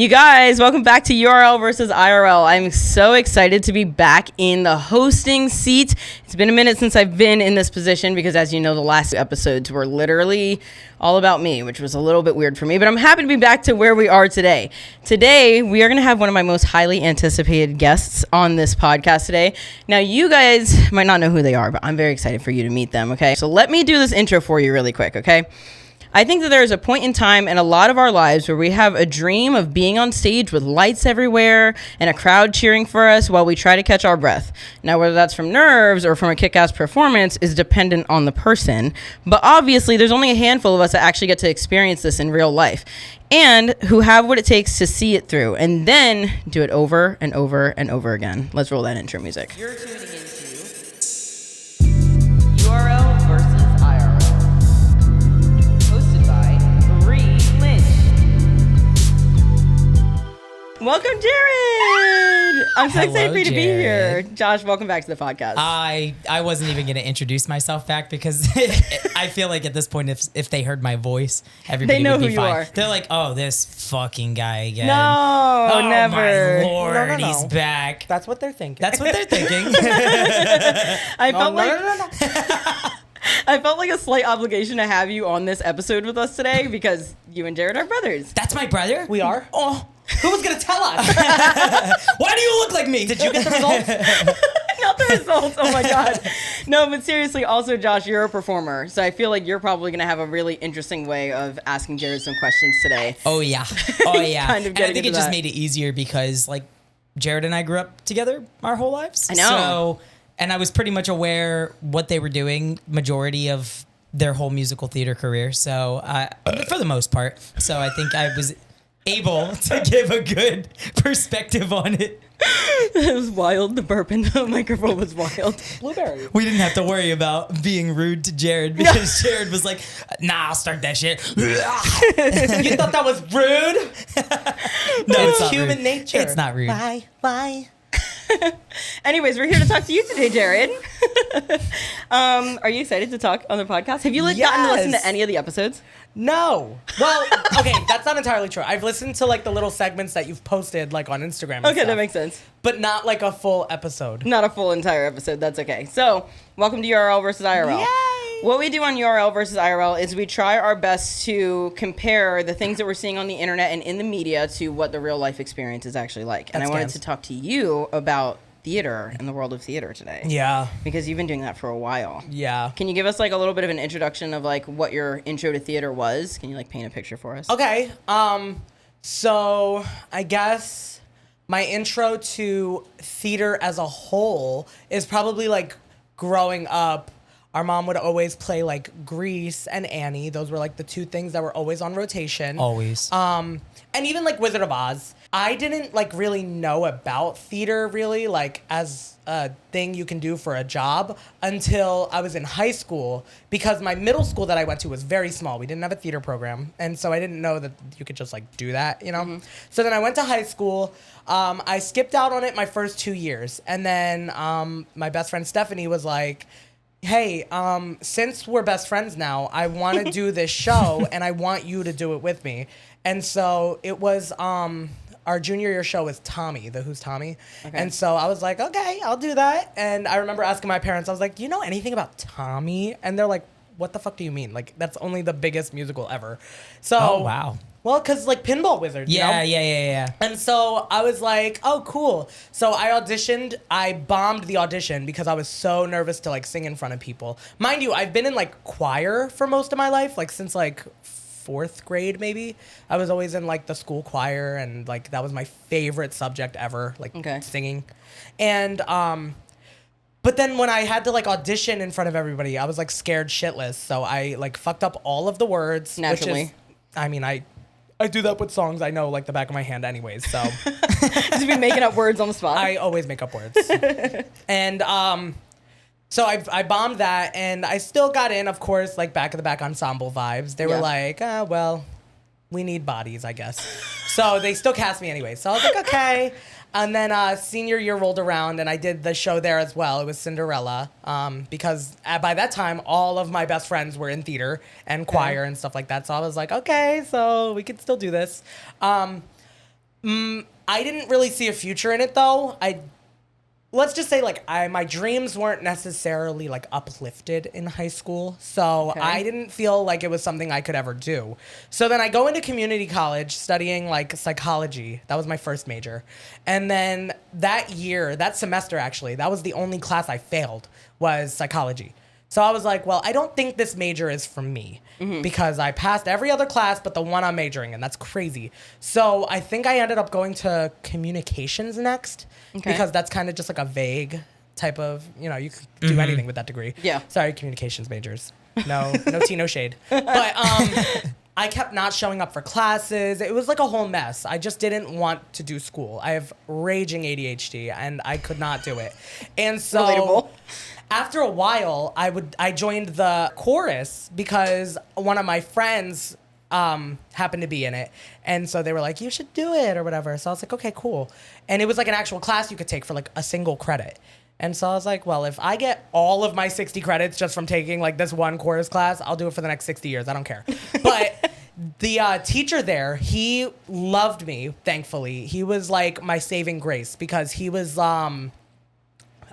You guys, welcome back to URL versus IRL. I'm so excited to be back in the hosting seat. It's been a minute since I've been in this position because, as you know, the last episodes were literally all about me, which was a little bit weird for me, but I'm happy to be back to where we are today. Today, we are going to have one of my most highly anticipated guests on this podcast today. Now, you guys might not know who they are, but I'm very excited for you to meet them, okay? So let me do this intro for you really quick, okay? I think that there is a point in time in a lot of our lives where we have a dream of being on stage with lights everywhere and a crowd cheering for us while we try to catch our breath. Now, whether that's from nerves or from a kick-ass performance is dependent on the person. But obviously, there's only a handful of us that actually get to experience this in real life and who have what it takes to see it through and then do it over and over and over again. Let's roll that intro music. You're tuning into URL versus welcome, Jerrod. I'm so excited for you to be here. Josh, welcome back to the podcast. I wasn't even going to introduce myself back because I feel like at this point, if they heard my voice, everybody would be fine. You are. They're like, oh, this fucking guy again. No, never. My Lord, No. he's back. That's what they're thinking. That's what they're thinking. I felt like a slight obligation to have you on this episode with us today because you and Jerrod are brothers. That's my brother? We are? Oh. Who was going to tell us? Why do you look like me? Did you get the results? Not the results. Oh, my God. No, but seriously, also, Josh, you're a performer. So I feel like you're probably going to have a really interesting way of asking Jerrod some questions today. Oh, yeah. Oh, yeah. Kind of and I think it just made it easier because, like, Jerrod and I grew up together our whole lives. I know. And I was pretty much aware what they were doing majority of their whole musical theater career. So, for the most part. So I think I was able to give a good perspective on it. It was wild. The burp in the microphone was wild. Blueberry. We didn't have to worry about being rude to Jerrod because Jerrod was like, nah, I'll start that shit. You thought that was rude? No, it's human rude. nature. It's not rude. Why? Anyways, we're here to talk to you today, Jerrod. Are you excited to talk on the podcast? Have you gotten to listen to any of the episodes? No. Well, okay, that's not entirely true. I've listened to like the little segments that you've posted like on Instagram and Okay, stuff, that makes sense. but not like a full episode. Not a full entire episode. That's okay. So, welcome to URL versus IRL. Yay! What we do on URL versus IRL is we try our best to compare the things that we're seeing on the internet and in the media to what the real life experience is actually like. And I wanted to talk to you about theater and the world of theater today. Yeah. Because you've been doing that for a while. Yeah. Can you give us like a little bit of an introduction of like what your intro to theater was? Can you like paint a picture for us? Okay. So I guess my intro to theater as a whole is probably like growing up. Our mom would always play like Grease and Annie. Those were like the two things that were always on rotation. Always. And even like Wizard of Oz. I didn't like really know about theater really like as a thing you can do for a job until I was in high school because my middle school that I went to was very small. We didn't have a theater program. And so I didn't know that you could just like do that, you know? Mm-hmm. So then I went to high school. I skipped out on it my first 2 years. And then my best friend Stephanie was like, hey, since we're best friends now, I want to do this show and I want you to do it with me. And so it was our junior year show was Tommy, the Who's Tommy. Okay. And so I was like, okay, I'll do that. And I remember asking my parents, I was like, do you know anything about Tommy? And they're like, what the fuck do you mean? Like, that's only the biggest musical ever. So, oh, wow. Well, because like Pinball Wizard, you know? Yeah. And so I was like, oh, cool. So I auditioned. I bombed the audition because I was so nervous to like sing in front of people. Mind you, I've been in like choir for most of my life, like since like 4th grade maybe. I was always in like the school choir and like that was my favorite subject ever, like singing. And but then when I had to like audition in front of everybody, I was like scared shitless. So I like fucked up all of the words. Naturally. Which is, I mean, I do that with songs I know like the back of my hand anyways, so. Just be making up words on the spot. I always make up words. And so I bombed that, and I still got in, of course, like back of the back ensemble vibes. They were like, well, we need bodies, I guess. So they still cast me anyway. So I was like, okay. And then senior year rolled around, and I did the show there as well. It was Cinderella, because by that time, all of my best friends were in theater and choir and stuff like that. So I was like, okay, so we could still do this. I didn't really see a future in it though. Let's just say like my dreams weren't necessarily like uplifted in high school. So I didn't feel like it was something I could ever do. So then I go into community college studying like psychology. That was my first major. And then that semester actually, that was the only class I failed was psychology. So I was like, well, I don't think this major is for me because I passed every other class but the one I'm majoring in. That's crazy. So I think I ended up going to communications next because that's kind of just like a vague type of, you could do anything with that degree. Yeah. Sorry, communications majors. No tea, no shade. But I kept not showing up for classes. It was like a whole mess. I just didn't want to do school. I have raging ADHD and I could not do it. And so... Relatable. After a while, I joined the chorus because one of my friends happened to be in it. And so they were like, you should do it or whatever. So I was like, okay, cool. And it was like an actual class you could take for like a single credit. And so I was like, well, if I get all of my 60 credits just from taking like this one chorus class, I'll do it for the next 60 years. I don't care. But the teacher there, he loved me, thankfully. He was like my saving grace because he was...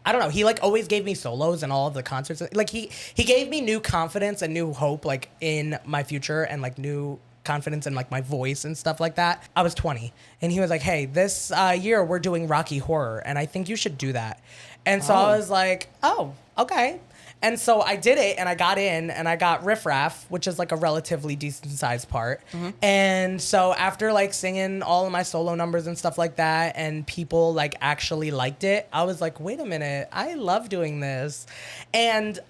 I don't know. He like always gave me solos and all of the concerts. Like he gave me new confidence and new hope like in my future and like new confidence in like my voice and stuff like that. I was 20 and he was like, hey, this year we're doing Rocky Horror and I think you should do that. And so I was like, oh, okay. And so I did it and I got in and I got Riff Raff, which is like a relatively decent sized part. And so after like singing all of my solo numbers and stuff like that and people like actually liked it, I was like, wait a minute, I love doing this. And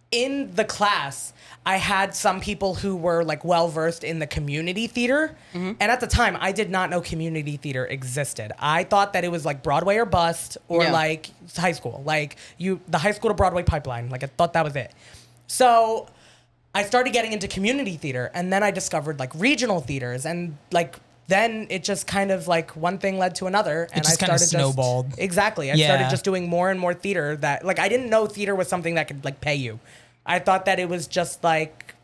in the class, I had some people who were like well versed in the community theater. And at the time, I did not know community theater existed. I thought that it was like Broadway or bust or like high school, like the high school to Broadway pipeline. Like I thought that was it. So I started getting into community theater and then I discovered like regional theaters and like then it just kind of like one thing led to another and I started snowballed. Exactly. I started just doing more and more theater that like I didn't know theater was something that could like pay you. I thought that it was just like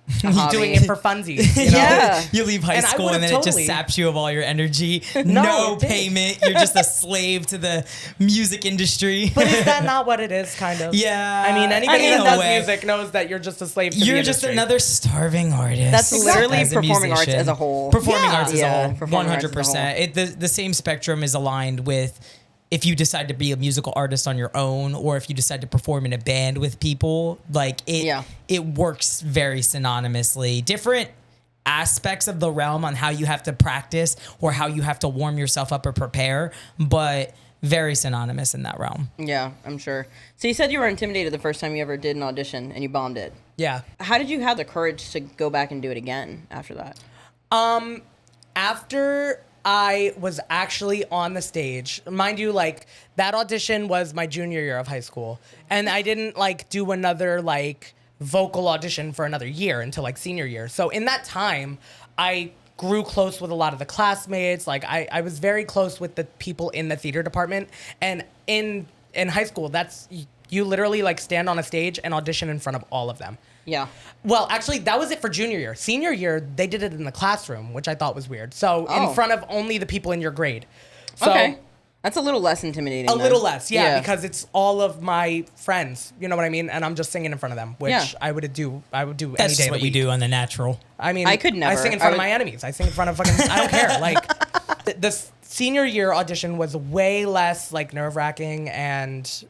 doing it for funsies. You know? Yeah. You leave high school and then it just saps you of all your energy. No payment. You're just a slave to the music industry. But is that not what it is, kind of? Yeah. I mean, anybody that does music knows that you're just a slave to the industry. You're just another starving artist. That's literally performing arts as a whole. Performing arts as a whole. Performing arts as a whole. 100%. The same spectrum is aligned with if you decide to be a musical artist on your own or if you decide to perform in a band with people, like it works very synonymously. Different aspects of the realm on how you have to practice or how you have to warm yourself up or prepare, but very synonymous in that realm. Yeah, I'm sure. So you said you were intimidated the first time you ever did an audition and you bombed it. Yeah. How did you have the courage to go back and do it again after that? After I was actually on the stage, mind you, like that audition was my junior year of high school, and I didn't like do another like vocal audition for another year until like senior year. So in that time, I grew close with a lot of the classmates. Like I was very close with the people in the theater department, and in high school, that's you literally like stand on a stage and audition in front of all of them. Yeah. Well, actually, that was it for junior year. Senior year, they did it in the classroom, which I thought was weird. So in front of only the people in your grade. So, okay. That's a little less intimidating. A little less, yeah, because it's all of my friends. You know what I mean? And I'm just singing in front of them, which I would do any day That's of the what week. you do on the natural. I mean, I could never. I sing in front of my enemies. I sing in front of fucking. I don't care. Like the senior year audition was way less like nerve wracking and.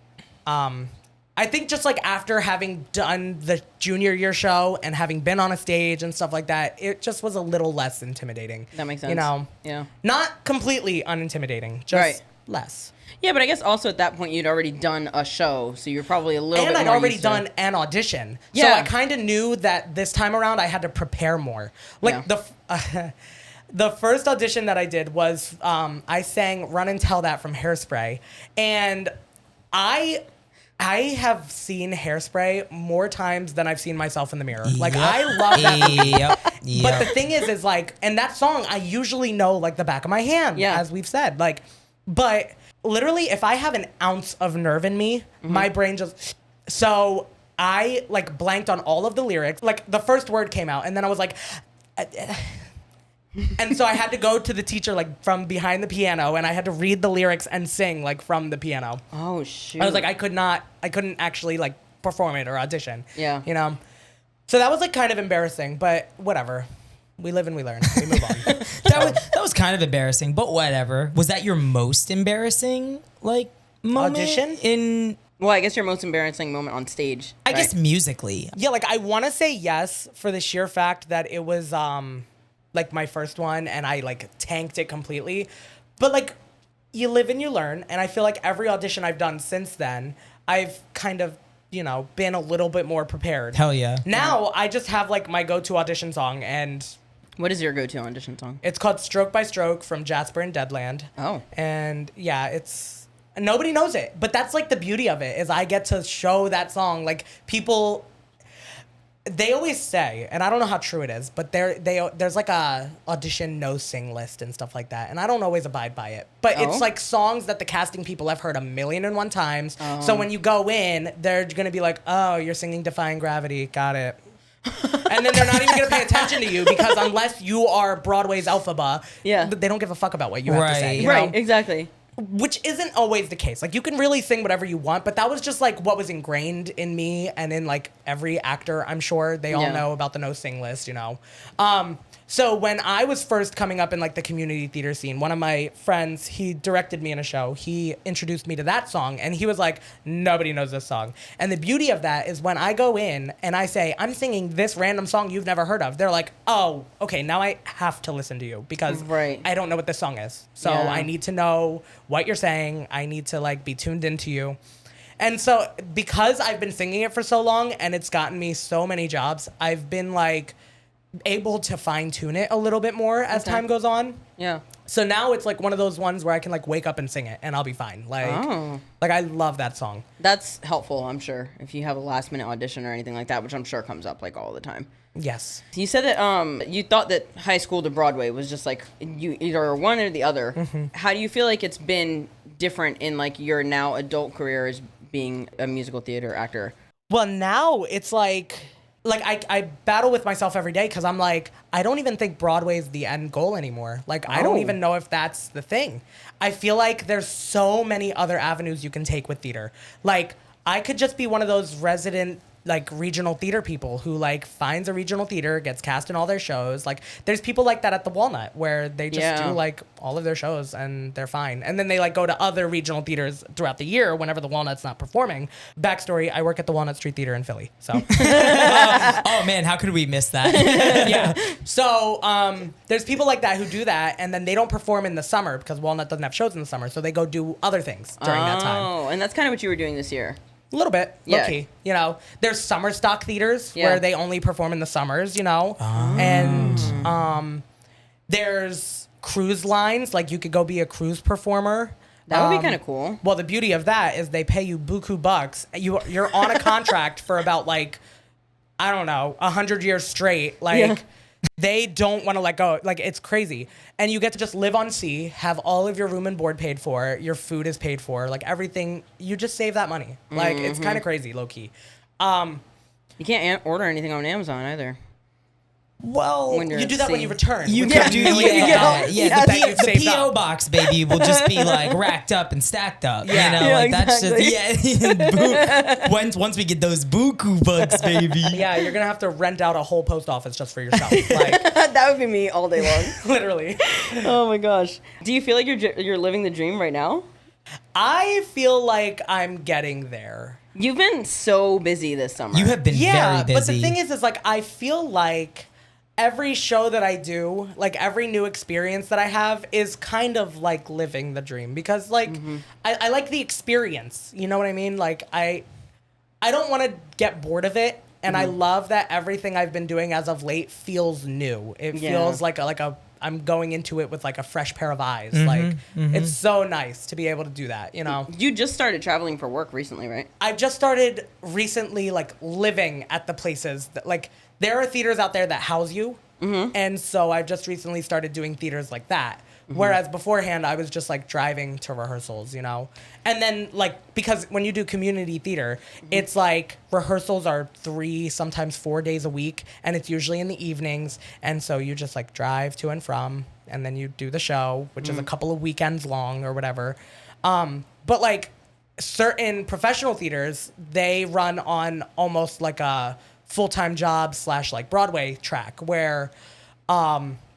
I think just like after having done the junior year show and having been on a stage and stuff like that, it just was a little less intimidating. That makes sense. You know? Yeah. Not completely unintimidating, just less. Yeah, but I guess also at that point you'd already done a show, so you're probably a little bit more And I'd already used to done an audition. Yeah. So I kind of knew that this time around I had to prepare more. Like the first audition that I did was I sang Run and Tell That from Hairspray. And I have seen Hairspray more times than I've seen myself in the mirror. Like, I love that movie. But the thing is like, and that song, I usually know, like, the back of my hand, as we've said. Like, but literally, if I have an ounce of nerve in me, my brain just... So I, like, blanked on all of the lyrics. Like, the first word came out, and then I was like... And so I had to go to the teacher like from behind the piano, and I had to read the lyrics and sing like from the piano. Oh shoot. I was like, I couldn't actually like perform it or audition. Yeah. You know? So that was like kind of embarrassing, but whatever. We live and we learn. We move on. That was kind of embarrassing, but whatever. Was that your most embarrassing like moment Audition? in? Well, I guess your most embarrassing moment on stage. I guess musically. Yeah, like I want to say yes for the sheer fact that it was like my first one and I like tanked it completely. But like you live and you learn, and I feel like every audition I've done since then, I've kind of, you know, been a little bit more prepared. Hell yeah. Now I just have like my go-to audition song, and What is your go-to audition song? it's called Stroke by Stroke from Jasper and Deadland. Oh. And yeah, it's nobody knows it, but that's like the beauty of it is I get to show that song. Like people, they always say, and I don't know how true it is, but there's like a audition no sing list and stuff like that, and I don't always abide by it. But Oh. it's like songs that the casting people have heard 1,000,001 times. So when you go in, they're gonna be like, "Oh, you're singing Defying Gravity, got it." And then they're not even gonna pay attention to you because unless you are Broadway's Elphaba, Yeah. they don't give a fuck about what you have to say. Right. you know? Right, exactly. Which isn't always the case. Like you can really sing whatever you want, but that was just like what was ingrained in me and in like every actor, I'm sure. They all Yeah. know about the no sing list, you know. So when I was first coming up in like the community theater scene, one of my friends, he directed me in a show. He introduced me to that song and he was like, nobody knows this song. And the beauty of that is when I go in and I say, I'm singing this random song you've never heard of, they're like, oh, okay, now I have to listen to you because Right. I don't know what this song is. So Yeah. I need to know what you're saying. I need to like be tuned into you. And so because I've been singing it for so long and it's gotten me so many jobs, I've been like able to fine tune it a little bit more as Okay. time goes on. Yeah. So now it's like one of those ones where I can like wake up and sing it and I'll be fine. Oh. Like I love that song. That's helpful, I'm sure, if you have a last minute audition or anything like that, which I'm sure comes up like all the time. Yes. You said that you thought that high school to Broadway was just like you either one or the other. Mm-hmm. How do you feel like it's been different in like your now adult career as being a musical theater actor? Well, now it's like I battle with myself every day because I'm like, I don't even think Broadway is the end goal anymore. Like, I don't Oh. even know if that's the thing. I feel like there's so many other avenues you can take with theater. Like, I could just be one of those resident like regional theater people who like finds a regional theater, gets cast in all their shows. Like there's people like that at the Walnut where they just Yeah. do like all of their shows and they're fine. And then they like go to other regional theaters throughout the year whenever the Walnut's not performing. Backstory, I work at the Walnut Street Theater in Philly. So Oh man, how could we miss that? yeah. So there's people like that who do that and then they don't perform in the summer because Walnut doesn't have shows in the summer. So they go do other things during that time. Oh, and that's kind of what you were doing this year. A little bit, Yeah. low-key. You know, there's summer stock theaters Yeah. where they only perform in the summers, you know. And there's cruise lines, like you could go be a cruise performer. That would be kind of cool. Well, the beauty of that is they pay you buku bucks. You're on a contract for about like, I don't know, 100 years straight. Like Yeah. they don't want to let go. Like it's crazy. And you get to just live on sea, have all of your room and board paid for, your food is paid for, like everything. You just save that money. Like it's kind of crazy, low key. You can't order anything on Amazon either. Well, When you're you do at that when sea. you return. You When can you're do doing it yeah, out. yeah. That The, you've the saved PO up. box, baby, will just be like racked up and stacked up. Yeah. You know, Yeah, like that's exactly. just once we get those buku bucks, baby. Yeah, you're gonna have to rent out a whole post office just for yourself. Like That would be me all day long. literally. Oh my gosh. Do you feel like you're living the dream right now? I feel like I'm getting there. You've been so busy this summer. You have been Yeah, very busy. but the thing is like I feel like every show that I do, like every new experience that I have is kind of like living the dream because like I like the experience. You know what I mean? Like I don't want to get bored of it. And I love that everything I've been doing as of late feels new. It Yeah. feels like I'm going into it with like a fresh pair of eyes. Like it's so nice to be able to do that, you know? You just started traveling for work recently, right? I've just started recently like living at the places that like there are theaters out there that house you. And so I've just recently started doing theaters like that Whereas beforehand, I was just like driving to rehearsals, And then like, because when you do community theater, it's like rehearsals are 3, sometimes 4 days a week. And it's usually in the evenings. And so you just like drive to and from, and then you do the show, which is a couple of weekends long or whatever. But like certain professional theaters, they run on almost like a full-time job / like Broadway track where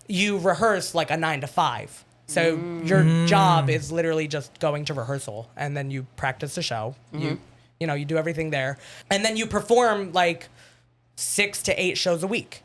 you rehearse like a 9 to 5. So your job is literally just going to rehearsal, and then you practice the show. You do everything there, and then you perform like 6 to 8 shows a week.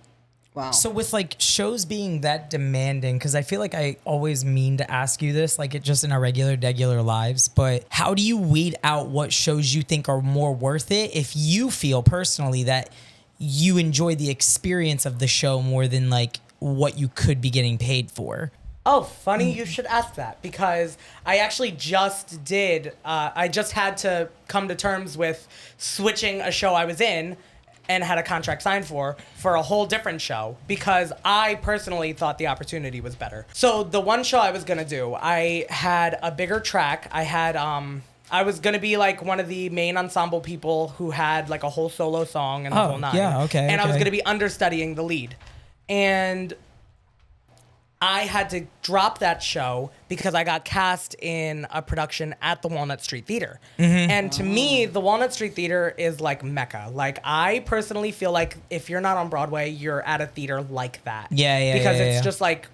Wow. So with like shows being that demanding, because I feel like I always mean to ask you this, like it just in our regular lives, but how do you weed out what shows you think are more worth it if you feel personally that you enjoy the experience of the show more than like what you could be getting paid for? Oh, funny you should ask that, because I actually just did, I just had to come to terms with switching a show I was in and had a contract signed for a whole different show, because I personally thought the opportunity was better. So the one show I was going to do, I had a bigger track. I was going to be like one of the main ensemble people who had like a whole solo song and the whole nine. Yeah, okay. And I was going to be understudying the lead. And I had to drop that show because I got cast in a production at the Walnut Street Theater. And to me, the Walnut Street Theater is like Mecca. Like, I personally feel like if you're not on Broadway, you're at a theater like that. Because it's just like,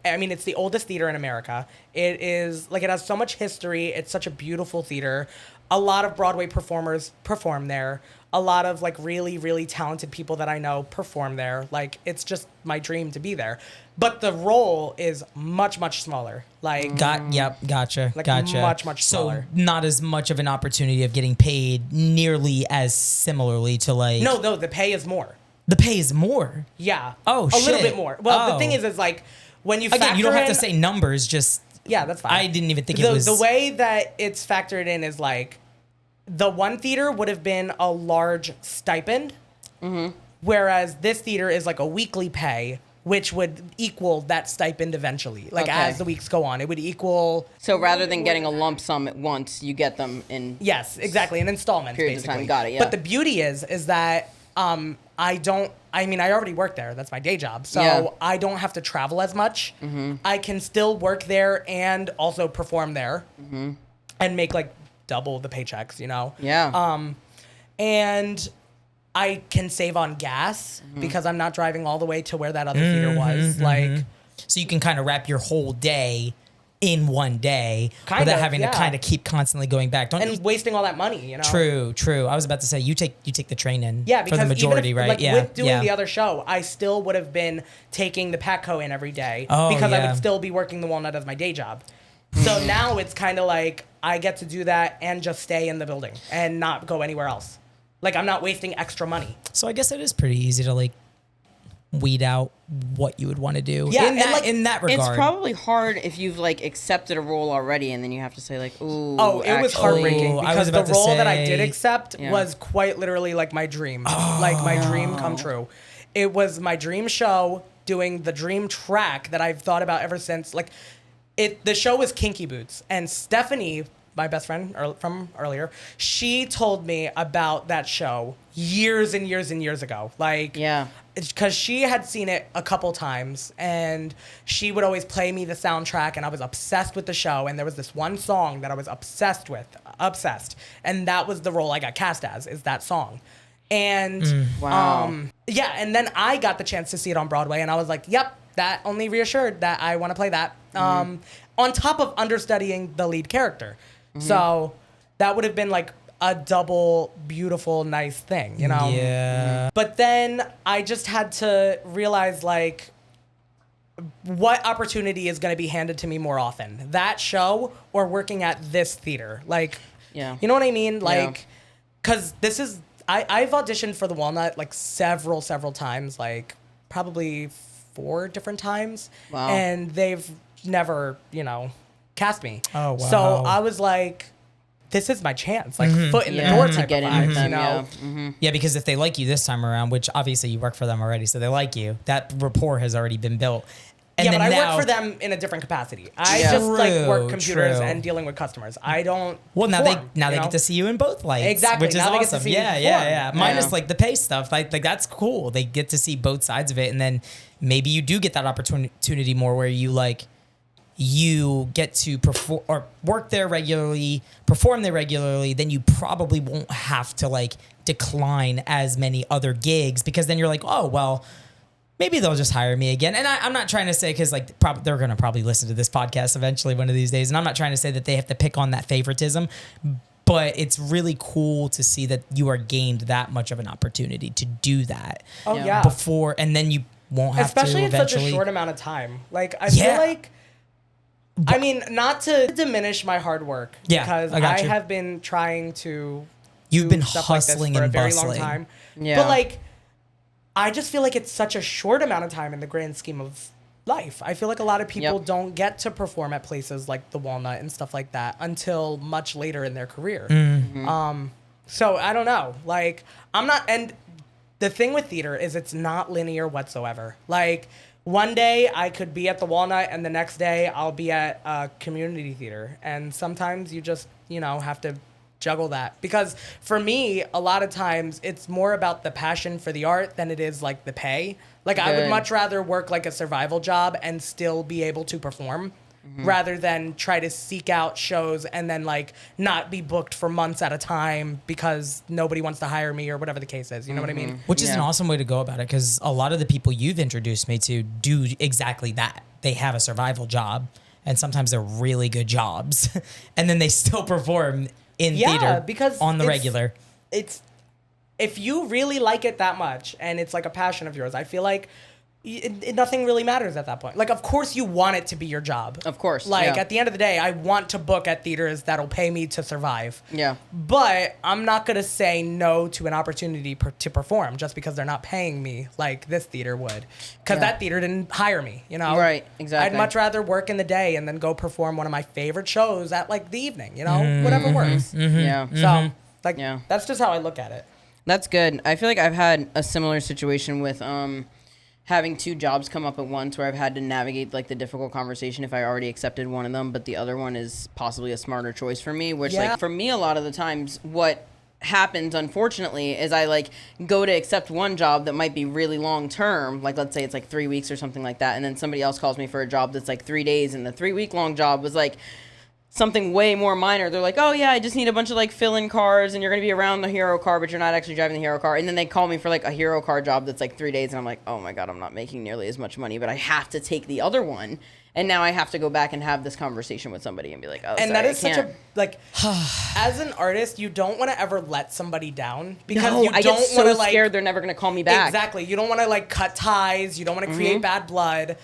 I mean, it's the oldest theater in America. It is, like, it has so much history. It's such a beautiful theater. A lot of Broadway performers perform there. A lot of, like, really, really talented people that I know perform there. Like, it's just my dream to be there. But the role is much, much smaller. Like, Gotcha. Like, Gotcha. much smaller. So not as much of an opportunity of getting paid nearly as similarly to like... No, the pay is more. The pay is more? Yeah. Oh, shit. A little shit. bit more. Well, the thing is like, when you factor Again, you don't have to in- say numbers, just... Yeah, that's fine. I didn't even think it was... The way that it's factored in is like, the one theater would have been a large stipend, whereas this theater is like a weekly pay, which would equal that stipend eventually. Like, as the weeks go on, it would equal... So rather than getting a lump sum at once, you get them in... Yes, exactly, in installments, periods basically. of time. Got it, yeah. But the beauty is that I already work there. That's my day job. So Yeah. I don't have to travel as much. I can still work there and also perform there and make like double the paychecks, Yeah. And I can save on gas because I'm not driving all the way to where that other theater was. Like, So you can kind of wrap your whole day in one day Kind without of, having yeah. to kind of keep constantly going back. Don't you? and wasting all that money, True. I was about to say you take the train in Yeah, for because the majority, even if, right? like, Yeah. with doing the other show, I still would have been taking the Patco in every day because I yeah. would still be working the Walnut as my day job. So now it's kind of like I get to do that and just stay in the building and not go anywhere else. Like, I'm not wasting extra money. So I guess it is pretty easy to like weed out what you would want to do. Yeah, in and, that, like, in that regard. It's probably hard if you've like accepted a role already and then you have to say like, ooh. Oh, it was actually- heartbreaking I was because the about to role that I say- did accept Yeah. was quite literally like my dream. Like, my dream come true. It was my dream show doing the dream track that I've thought about ever since. Like, the show was Kinky Boots, and Stephanie, my best friend from earlier, she told me about that show years and years and years ago. Like, Yeah. because she had seen it a couple times, and she would always play me the soundtrack, and I was obsessed with the show. And there was this one song that I was obsessed, and that was the role I got cast as, is that song. And Wow. yeah, and then I got the chance to see it on Broadway, and I was like, yep, that only reassured that I want to play that. On top of understudying the lead character. So that would have been like a double beautiful, nice thing, Yeah. But then I just had to realize, like, what opportunity is going to be handed to me more often, that show or working at this theater? Like, Yeah. you know what I mean? Like, because this is, I've auditioned for the Walnut like several times, like probably 4 different times. Wow. And they've never, cast me. Oh, wow. So I was like, this is my chance, like foot in the Yeah, door to type get of in with vibes, them, know? Yeah, because if they like you this time around, which obviously you work for them already, so they like you, that rapport has already been built. And yeah, then but I now, work for them in a different capacity. I Yeah. just like work True, computers true. and dealing with customers. I don't. Well, now perform, they you know? get to see you in both lights, Exactly. which is Now they get to awesome. see me Yeah. perform. Minus Yeah. like the pay stuff, like that's cool. They get to see both sides of it, and then maybe you do get that opportunity more where you get to perform or work there regularly, perform there regularly. Then you probably won't have to like decline as many other gigs because then you're like, oh well. Maybe they'll just hire me again. And I'm not trying to say, because like they're going to probably listen to this podcast eventually one of these days. And I'm not trying to say that they have to pick on that favoritism, but it's really cool to see that you are gained that much of an opportunity to do that. Oh Yeah. yeah. Before, and then you won't have Especially to in such eventually. a short amount of time. Like I Yeah. feel like. I mean, not to diminish my hard work, Yeah, because I got I you. have been trying to. You've do been stuff like this hustling for and a very bustling. long time. Yeah. But like, I just feel like it's such a short amount of time in the grand scheme of life. I feel like a lot of people Yep. don't get to perform at places like the Walnut and stuff like that until much later in their career. So I don't know. Like, I'm not, and the thing with theater is it's not linear whatsoever. Like, one day I could be at the Walnut and the next day I'll be at a community theater. And sometimes you just, have to juggle that. Because for me, a lot of times it's more about the passion for the art than it is like the pay. Like, I would Good. much rather work like a survival job and still be able to perform. Rather than try to seek out shows and then like not be booked for months at a time because nobody wants to hire me or whatever the case is. You know what I mean? Which is an Yeah. awesome way to go about it because a lot of the people you've introduced me to do exactly that. They have a survival job and sometimes they're really good jobs and then they still perform in theater because on the it's- regular. It's if you really like it that much and it's like a passion of yours, I feel like nothing really matters at that point. Like, of course you want it to be your job. Of course, Like, yeah. at the end of the day, I want to book at theaters that'll pay me to survive. Yeah. But I'm not going to say no to an opportunity to perform just because they're not paying me like this theater would. Because Yeah. that theater didn't hire me, Right, exactly. I'd much rather work in the day and then go perform one of my favorite shows at like the evening, whatever works. Yeah. So, like, Yeah. that's just how I look at it. That's good. I feel like I've had a similar situation with having two jobs come up at once where I've had to navigate like the difficult conversation if I already accepted one of them, but the other one is possibly a smarter choice for me, which Yeah. like for me a lot of the times what happens unfortunately is I like go to accept one job that might be really long term, like let's say it's like 3 weeks or something like that, and then somebody else calls me for a job that's like 3 days, and the 3 week long job was like something way more minor. They're like, oh yeah, I just need a bunch of like fill-in cars and you're going to be around the hero car, but you're not actually driving the hero car. And then they call me for like a hero car job that's like 3 days. And I'm like, oh my God, I'm not making nearly as much money, but I have to take the other one. And now I have to go back and have this conversation with somebody and be like, oh, And sorry, that is I such can't. a, like, as an artist, you don't want to ever let somebody down because No, you I don't get so want to like, scared they're never going to call me back. exactly. You don't want to like cut ties. You don't want to create bad blood.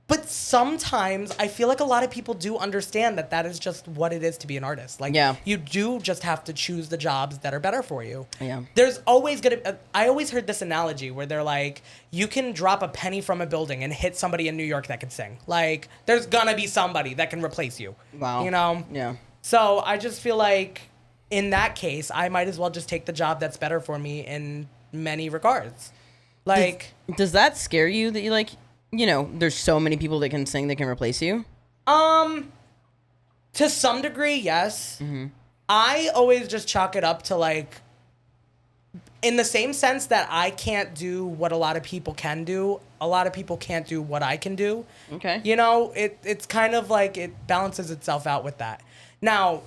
But sometimes I feel like a lot of people do understand that that is just what it is to be an artist. Like, Yeah. you do just have to choose the jobs that are better for you. Yeah. There's always going to, I always heard this analogy where they're like, you can drop a penny from a building and hit somebody in New York that can sing. Like, there's going to be somebody that can replace you. Wow. Yeah. So I just feel like in that case, I might as well just take the job that's better for me in many regards. Like, Does that scare you that you like, there's so many people that can sing that can replace you? to some degree, yes. I always just chalk it up to like, in the same sense that I can't do what a lot of people can do, a lot of people can't do what I can do. Okay. It's kind of like it balances itself out with that. Now,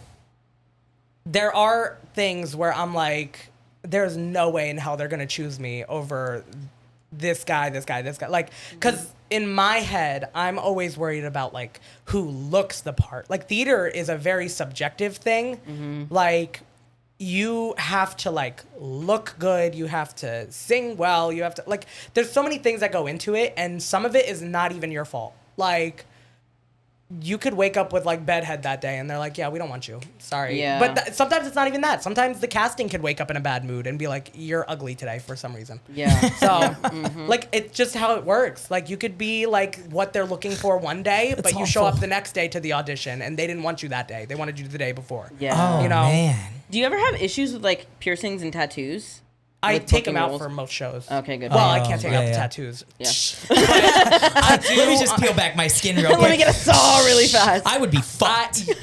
there are things where I'm like, there's no way in hell they're going to choose me over this guy. Like, because in my head, I'm always worried about like who looks the part. Like, theater is a very subjective thing. Like, you have to like look good, you have to sing well, you have to like, there's so many things that go into it, and some of it is not even your fault. Like, you could wake up with like bedhead that day and they're like, yeah, we don't want you, sorry. Yeah. But sometimes it's not even that. Sometimes the casting could wake up in a bad mood and be like, you're ugly today for some reason. Yeah. So like, it's just how it works. Like, you could be like what they're looking for one day, but you show awful. up the next day to the audition and they didn't want you that day, they wanted you the day before. Yeah. Oh, You know? man. Do you ever have issues with like piercings and tattoos? I with take them booking out rules? for most shows. Okay, good. Well, I can't take out the yeah. tattoos. Yeah. Let me just peel back my skin real quick. Let me get a saw really fast. I would be fucked. You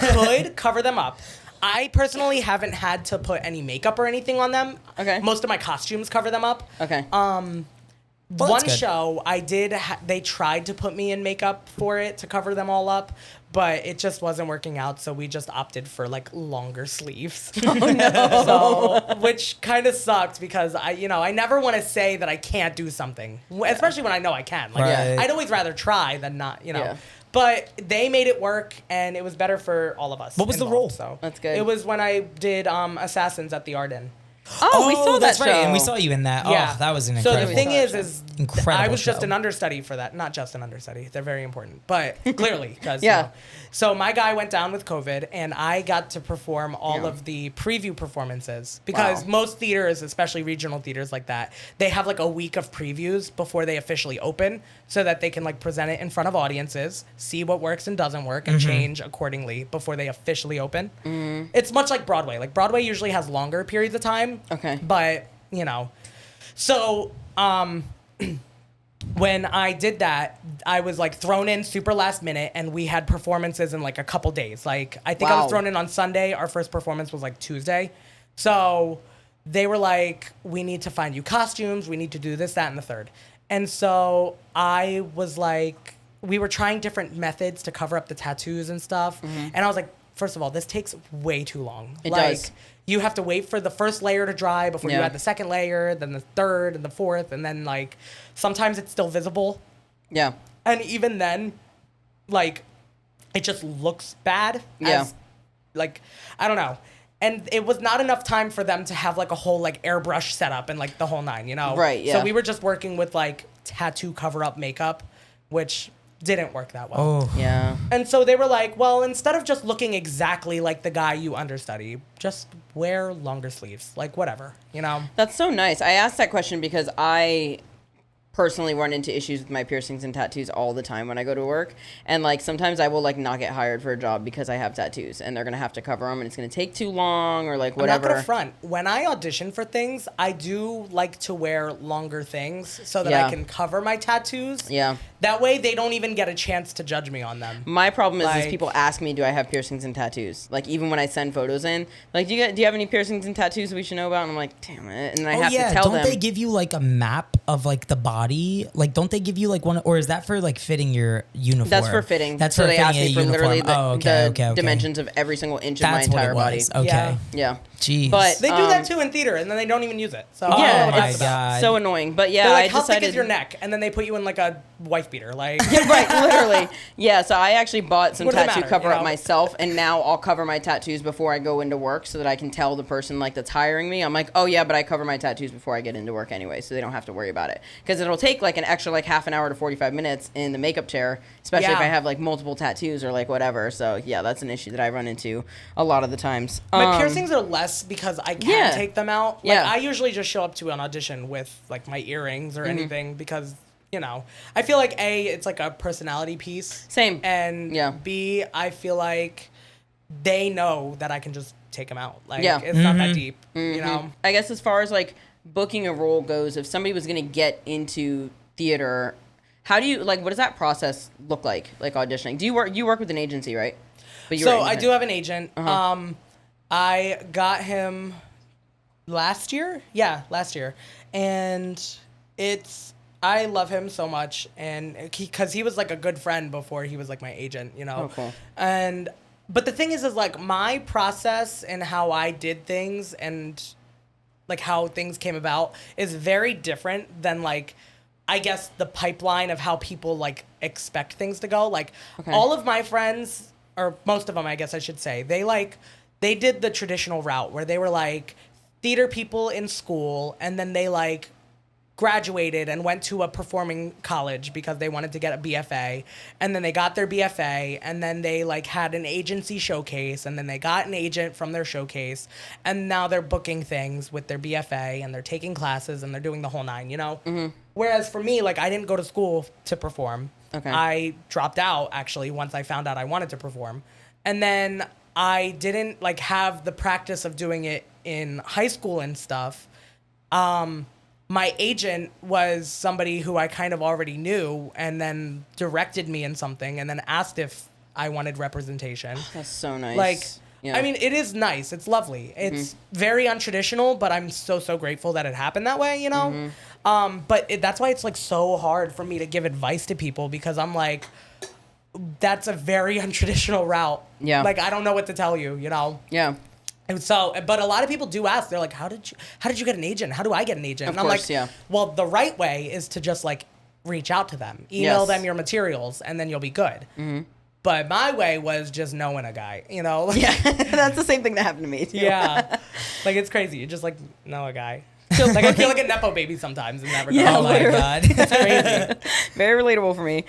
could cover them up. I personally haven't had to put any makeup or anything on them. Okay. Most of my costumes cover them up. Okay. One that's good. show I did, they tried to put me in makeup for it to cover them all up, but it just wasn't working out. So we just opted for like longer sleeves. Oh no! So, which kind of sucked because I never want to say that I can't do something, especially when I know I can. Like Right. I'd always rather try than not. Yeah. But they made it work, and it was better for all of us. What was the involved, role? So That's good. It was when I did Assassins at the Arden. Oh, we saw that that's show. right, and we saw you in that. Yeah, Oh, that was an So incredible. the thing show. is Incredible I was just show. an understudy for that. Not just an understudy. They're very important, but clearly, because Yeah. So my guy went down with COVID, and I got to perform all Yeah. of the preview performances because Wow. most theaters, especially regional theaters like that, they have like a week of previews before they officially open, so that they can like present it in front of audiences, see what works and doesn't work, and change accordingly before they officially open. It's much like Broadway. Like Broadway usually has longer periods of time. Okay. But so when I did that, I was like thrown in super last minute, and we had performances in like a couple days. Like I think I Wow. was thrown in on Sunday. Our first performance was like Tuesday. So they were like, we need to find you costumes. We need to do this, that, and the third. And so I was like, we were trying different methods to cover up the tattoos and stuff. And I was like, first of all, this takes way too long. It like, does. You have to wait for the first layer to dry before you Yeah. add the second layer, then the third and the fourth, and then like sometimes it's still visible. Yeah. And even then, like, it just looks bad. Yeah. As, like, I don't know. And it was not enough time for them to have like a whole like airbrush setup and like the whole nine, you know? Right, yeah. So we were just working with like tattoo cover up makeup, which didn't work that well. Oh. Yeah. And so they were like, well, instead of just looking exactly like the guy you understudy, just wear longer sleeves. Like, whatever, you know? That's so nice. I asked that question because I personally run into issues with my piercings and tattoos all the time when I go to work. And like sometimes I will like not get hired for a job because I have tattoos and they're going to have to cover them and it's going to take too long or like whatever. I'm not gonna front. When I audition for things, I do like to wear longer things so that Yeah. I can cover my tattoos. Yeah. That way they don't even get a chance to judge me on them. My problem is Like- people ask me, do I have piercings and tattoos? Like even when I send photos in, like, do you have any piercings and tattoos that we should know about? And I'm like, damn it. And I have to tell don't them. they give you like a map of like the body? Like, don't they give you like one, or is that for like fitting your uniform? That's for fitting. That's so for they fitting ask a me for uniform. literally the, Oh, okay, the okay. dimensions of every single inch That's of my entire what it body. was. Okay. Yeah. Yeah. Jeez. But They do Um, that too in theater, and then they don't even use it. So Oh I don't know Yeah, what my that's about. God. so annoying. But yeah, They're like, I how decided. thick is your neck? And then they put you in like a wife beater. Like, Right, literally. Yeah, so I actually bought some What does it tattoo matter, cover you up know? myself, and now I'll cover my tattoos before I go into work so that I can tell the person like that's hiring me. I'm like, oh yeah, but I cover my tattoos before I get into work anyway, so they don't have to worry about it. Because it'll take like an extra like half an hour to 45 minutes in the makeup chair, especially if Yeah. I have like multiple tattoos or like whatever. So yeah, that's an issue that I run into a lot of the times. my piercings are less because I can Yeah. take them out. Like, Yeah. I usually just show up to an audition with like my earrings Mm-hmm. or anything because, you know, I feel like A, it's like a personality piece. Same. And Yeah. B, I feel like they know that I can just take them out. Like, Yeah. it's not that deep, you know? I guess as far as like booking a role goes, if somebody was going to get into theater, how do you like? What does that process look like? Like auditioning? Do you work with an agency, right? But you're So I independent. do have an agent. Uh-huh. I got him last year. Yeah, last year. And I love him so much. And because he was like a good friend before he was like my agent, you know? Oh, cool. But the thing is like my process and how I did things and like how things came about is very different than like, I guess the pipeline of how people like expect things to go. Like Okay. all of my friends, or most of them, I guess I should say, they did the traditional route where they were like theater people in school, and then they like graduated and went to a performing college because they wanted to get a BFA, and then they got their BFA, and then they like had an agency showcase, and then they got an agent from their showcase, and now they're booking things with their BFA, and they're taking classes, and they're doing the whole nine, you know? Whereas for me, like I didn't go to school to perform. Okay. I dropped out actually once I found out I wanted to perform. And then I didn't like have the practice of doing it in high school and stuff My agent was somebody who I kind of already knew and then directed me in something and then asked if I wanted representation. That's so nice. Like, yeah. I mean, it is nice. It's lovely. It's very untraditional, but I'm so grateful that it happened that way, you know? But that's why it's like so hard for me to give advice to people because I'm like, that's a very untraditional route. Yeah. Like, I don't know what to tell you, you know? Yeah. And so, but a lot of people do ask. They're like, "How did you get an agent? How do I get an agent?" Of and I'm course, like, yeah. "Well, the right way is to just like reach out to them, email Yes. them your materials, and then you'll be good." But my way was just knowing a guy, you know? Like, Yeah. That's the same thing that happened to me too. yeah. Like it's crazy. You just like know a guy. Like I feel like a nepo baby sometimes and never. Yeah, Oh my God. It's crazy. Very relatable for me.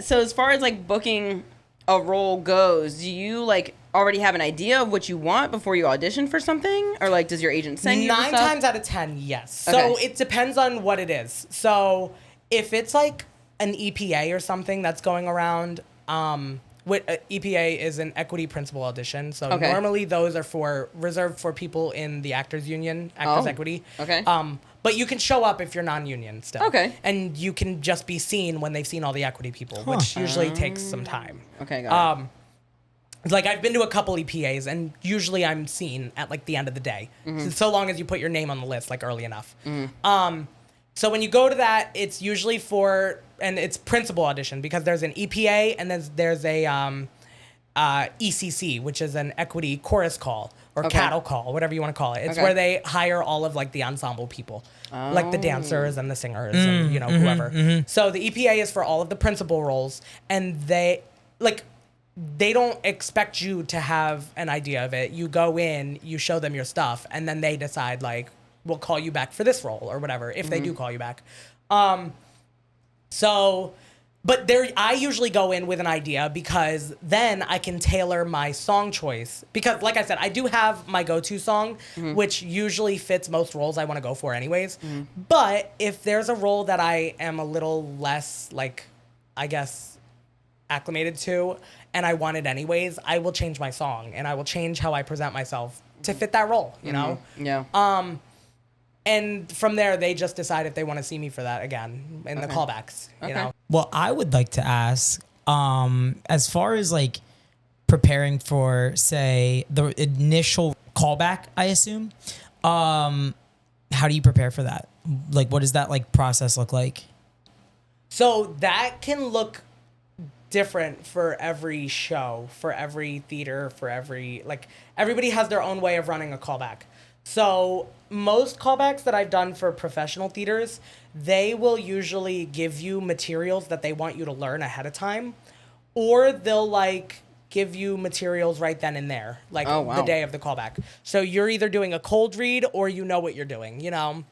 So as far as like booking a role goes, do you like already have an idea of what you want before you audition for something, or like does your agent send you the 9 stuff? times out of 10, yes. Okay. So it depends on what it is. So if it's like an EPA or something that's going around, EPA is an equity principal audition. So Okay. normally those are reserved for people in the actors union, actors Oh, equity. okay. But you can show up if you're non-union still. Okay. And you can just be seen when they've seen all the equity people, which usually takes some time. Okay, got it. Like I've been to a couple EPAs and usually I'm seen at like the end of the day. So long as you put your name on the list like early enough. So when you go to that, it's usually and it's principal audition because there's an EPA and then there's a ECC, which is an equity chorus call or Okay. cattle call, whatever you want to call it. It's Okay. where they hire all of like the ensemble people, like the dancers and the singers and you know whoever. So the EPA is for all of the principal roles, and they don't expect you to have an idea of it. You go in, you show them your stuff, and then they decide like we'll call you back for this role or whatever if they do call you back. But I usually go in with an idea because then I can tailor my song choice. Because, like I said, I do have my go-to song, which usually fits most roles I want to go for anyways. But if there's a role that I am a little less, like, I guess, acclimated to, and I want it anyways, I will change my song, and I will change how I present myself to fit that role, you know? Yeah. And from there, they just decide if they want to see me for that again in the callbacks, you know? Well, I would like to ask, as far as like preparing for, say, the initial callback, I assume, how do you prepare for that? Like, what does that like process look like? So that can look different for every show, for every theater, everybody has their own way of running a callback. So most callbacks that I've done for professional theaters, they will usually give you materials that they want you to learn ahead of time, or they'll like give you materials right then and there, like the day of the callback. So you're either doing a cold read or you know what you're doing, you know?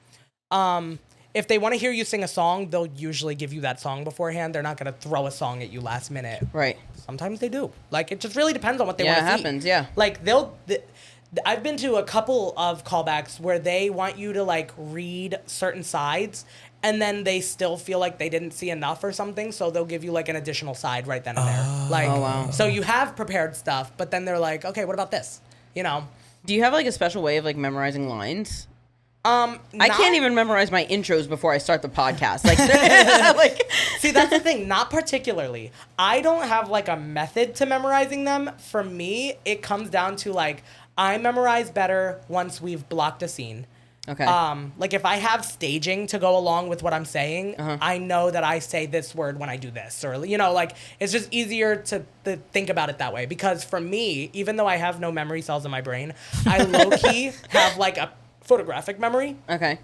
If they want to hear you sing a song, they'll usually give you that song beforehand. They're not going to throw a song at you last minute. Right. Sometimes they do. Like, it just really depends on what they want to see. Yeah, it happens, yeah. Like, I've been to a couple of callbacks where they want you to, like, read certain sides, and then they still feel like they didn't see enough or something, so they'll give you, like, an additional side right then and there. Like, wow. So you have prepared stuff, but then they're like, okay, what about this? You know? Do you have like a special way of like memorizing lines? I can't even memorize my intros before I start the podcast. Like, See, that's the thing. Not particularly. I don't have like a method to memorizing them. For me, it comes down to like I memorize better once we've blocked a scene. Okay. Like if I have staging to go along with what I'm saying, I know that I say this word when I do this, or you know, like it's just easier to think about it that way. Because for me, even though I have no memory cells in my brain, I low key have like a photographic memory. Okay.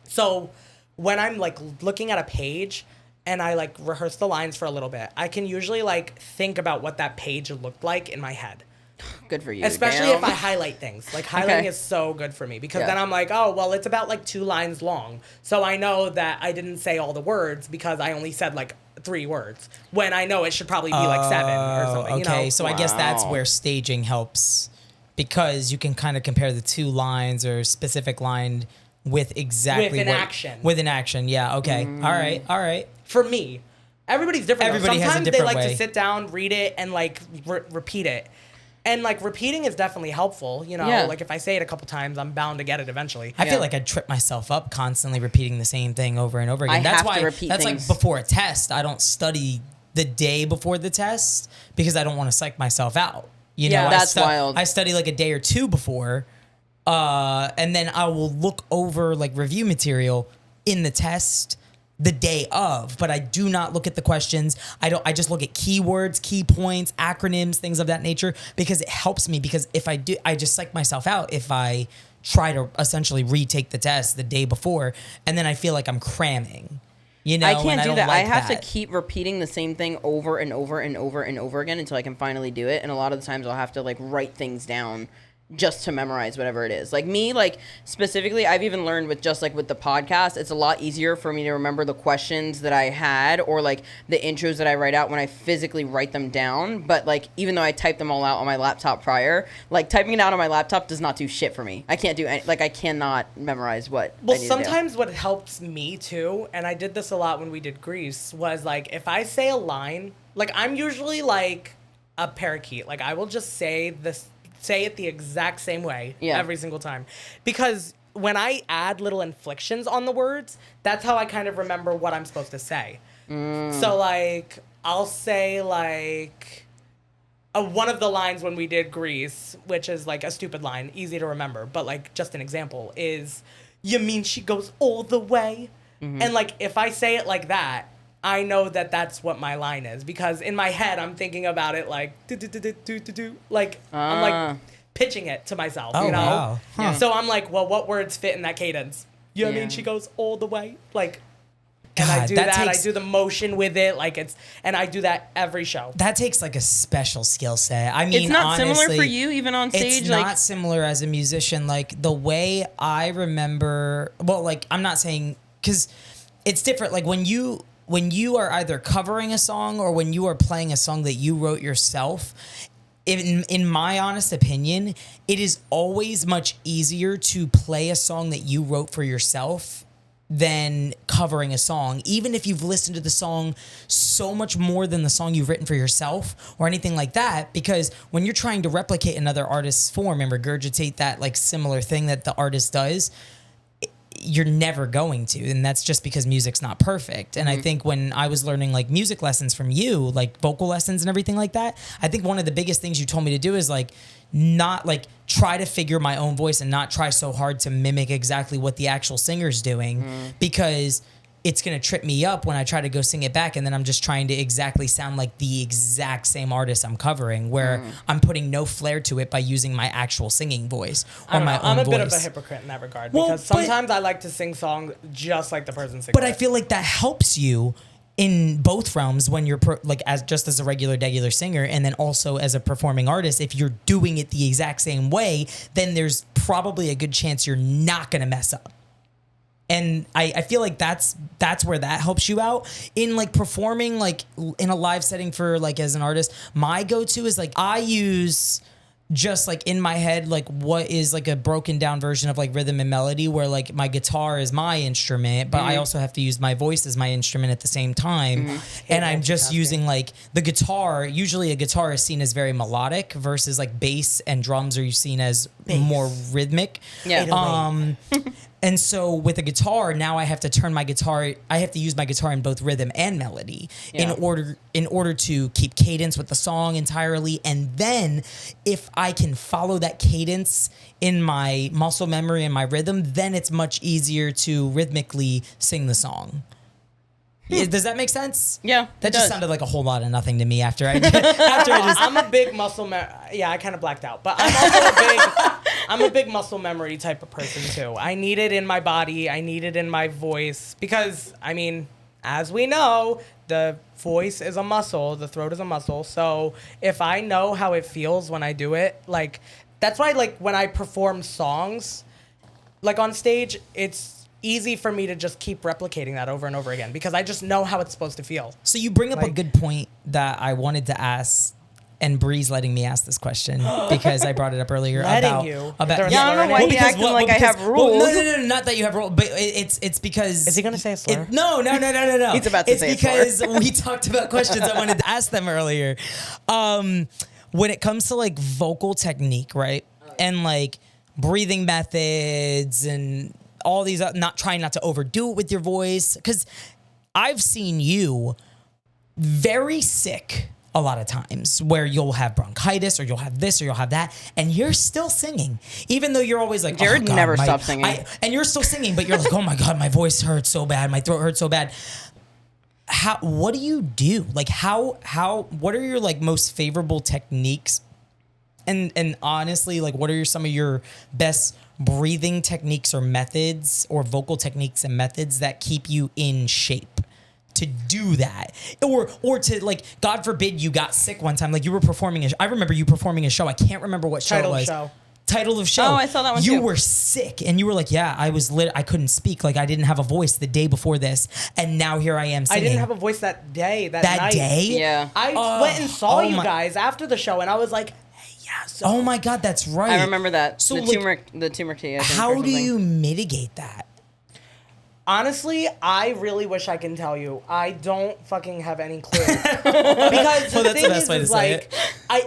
So when I'm like looking at a page and I like rehearse the lines for a little bit, I can usually like think about what that page looked like in my head. Good for you. Especially damn. if I highlight things. Like highlighting Okay. is so good for me because Yeah. then I'm like, oh, well, it's about like 2 lines long. So I know that I didn't say all the words because I only said like 3 words when I know it should probably be like 7 or something. Okay, You know? so I guess that's Wow. where staging helps, because you can kind of compare the 2 lines or specific line with exactly With an action. With an action, yeah. Okay. All right. For me, everybody's different. Everybody has a Sometimes different they like way. to sit down, read it, and like repeat it. And like repeating is definitely helpful, you know. Yeah. Like if I say it a couple times, I'm bound to get it eventually. I feel like I'd trip myself up constantly repeating the same thing over and over again. I That's have to why repeat that's things. like before a test, I don't study the day before the test because I don't want to psych myself out. You know, That's wild. I study like a day or two before, and then I will look over like review material in the test the day of, but I do not look at the questions. I just look at keywords, key points, acronyms, things of that nature, because it helps me. Because if I do, I just psych myself out if I try to essentially retake the test the day before, and then I feel like I'm cramming. You know, I can't do don't that. like I have that. to keep repeating the same thing over and over and over and over again until I can finally do it. And a lot of the times I'll have to like write things down just to memorize whatever it is. Like me, like specifically, I've even learned with just like with the podcast, it's a lot easier for me to remember the questions that I had or like the intros that I write out when I physically write them down. But like, even though I type them all out on my laptop prior, like typing it out on my laptop does not do shit for me. I can't do any, like I cannot memorize what Well, I need sometimes what helps me too, and I did this a lot when we did Grease, was like if I say a line, like I'm usually like a parakeet. Like I will just say it the exact same way every single time. Because when I add little inflections on the words, that's how I kind of remember what I'm supposed to say. So like I'll say like one of the lines when we did Grease, which is like a stupid line, easy to remember, but like just an example is, you mean she goes all the way? And like if I say it like that, I know that that's what my line is, because in my head I'm thinking about it like do like I'm like pitching it to myself, you know. Wow. Huh. So I'm like, well, what words fit in that cadence? You know what I mean? She goes all the way, like, and I God, do that I takes- do the motion with it, like and I do that every show. That takes like a special skill set. I mean, It's not honestly, similar for you even on stage. It's like not similar as a musician. Like the way I remember, well, like I'm not saying, because it's different. Like when you are either covering a song or when you are playing a song that you wrote yourself, in my honest opinion, it is always much easier to play a song that you wrote for yourself than covering a song, even if you've listened to the song so much more than the song you've written for yourself or anything like that. Because when you're trying to replicate another artist's form and regurgitate that like similar thing that the artist does, you're never going to. And that's just because music's not perfect. And I think when I was learning like music lessons from you, like vocal lessons and everything like that, I think one of the biggest things you told me to do is like not like try to figure my own voice and not try so hard to mimic exactly what the actual singer's doing, because it's going to trip me up when I try to go sing it back and then I'm just trying to exactly sound like the exact same artist I'm covering, where I'm putting no flair to it by using my actual singing voice or my own I'm a voice. bit of a hypocrite in that regard, Well, because sometimes I like to sing songs just like the person singing. But I feel like that helps you in both realms when you're like as a regular singer, and then also as a performing artist. If you're doing it the exact same way, then there's probably a good chance you're not going to mess up. And I feel like that's where that helps you out in like performing like in a live setting for like as an artist. My go-to is like I use just like in my head like what is like a broken down version of like rhythm and melody, where like my guitar is my instrument, but I also have to use my voice as my instrument at the same time. And I'm just using like the guitar. Usually a guitar is seen as very melodic versus like bass and drums are seen as more rhythmic. And so with a guitar, now I have to use my guitar in both rhythm and melody in order to keep cadence with the song entirely. And then if I can follow that cadence in my muscle memory and my rhythm, then it's much easier to rhythmically sing the song. Does that make sense? Yeah, That it just does. sounded like a whole lot of nothing to me after I I'm a big muscle I kind of blacked out, but I'm a big muscle memory type of person too. I need it in my body. I need it in my voice, because I mean, as we know, the voice is a muscle, the throat is a muscle. So if I know how it feels when I do it, like that's why like when I perform songs like on stage, it's easy for me to just keep replicating that over and over again, because I just know how it's supposed to feel. So you bring up a Like- good point that I wanted to ask, and Bri's letting me ask this question because I brought it up earlier Letting you? about Yeah, I don't know why he acting like I have rules. no, not that you have rules, but it's because Is he gonna say a slur? No. He's about to say a slur. It's because we talked about questions I wanted to ask them earlier. when it comes to like vocal technique, right? And like breathing methods and all these, not trying not to overdo it with your voice. Because I've seen you very sick a lot of times where you'll have bronchitis or you'll have this or you'll have that, and you're still singing, even though you're always like, Jerrod never stops singing. And you're still singing, but you're like, oh my God, my voice hurts so bad. My throat hurts so bad. What do you do? Like what are your like most favorable techniques? And honestly, like what are some of your best breathing techniques or methods or vocal techniques and methods that keep you in shape to do that? Or to like, God forbid you got sick one time, like you were performing I remember you performing a show. I can't remember what show it was. Title of show. Oh, I saw that one You too. were sick and you were like, yeah, I was I couldn't speak. Like I didn't have a voice the day before this. And now here I am singing. I didn't have a voice that day, that night. day? Yeah. I went and saw you guys after the show, and I was like, hey, yeah. So Oh my God, that's right. I remember that. So the like, turmeric tea. I think, or how do something. you mitigate that? honestly, I really wish I can tell you. I don't fucking have any clue. Because the thing is like,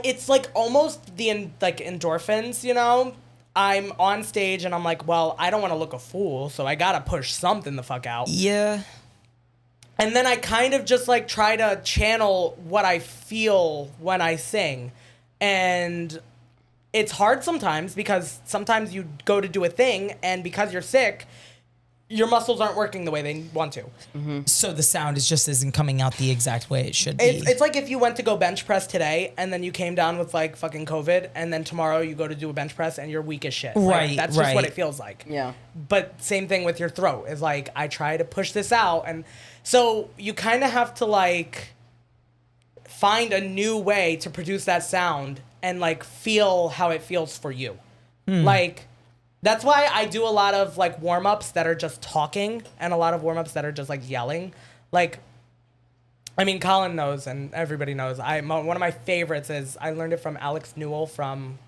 it's like almost the like endorphins, you know? I'm on stage and I'm like, well, I don't want to look a fool, so I gotta push something the fuck out. Yeah. And then I kind of just like try to channel what I feel when I sing. And it's hard sometimes because sometimes you go to do a thing and because you're sick, your muscles aren't working the way they want to. Mm-hmm. So the sound isn't coming out the exact way it should be. It's like if you went to go bench press today and then you came down with like fucking COVID and then tomorrow you go to do a bench press and you're weak as shit. Right, Like, that's just what it feels like. Yeah. But same thing with your throat. Is like I try to push this out, and so you kind of have to like find a new way to produce that sound and like feel how it feels for you. Like that's why I do a lot of like warm-ups that are just talking and a lot of warm-ups that are just like yelling. Like, I mean, Colin knows and everybody knows. One of my favorites is I learned it from Alex Newell from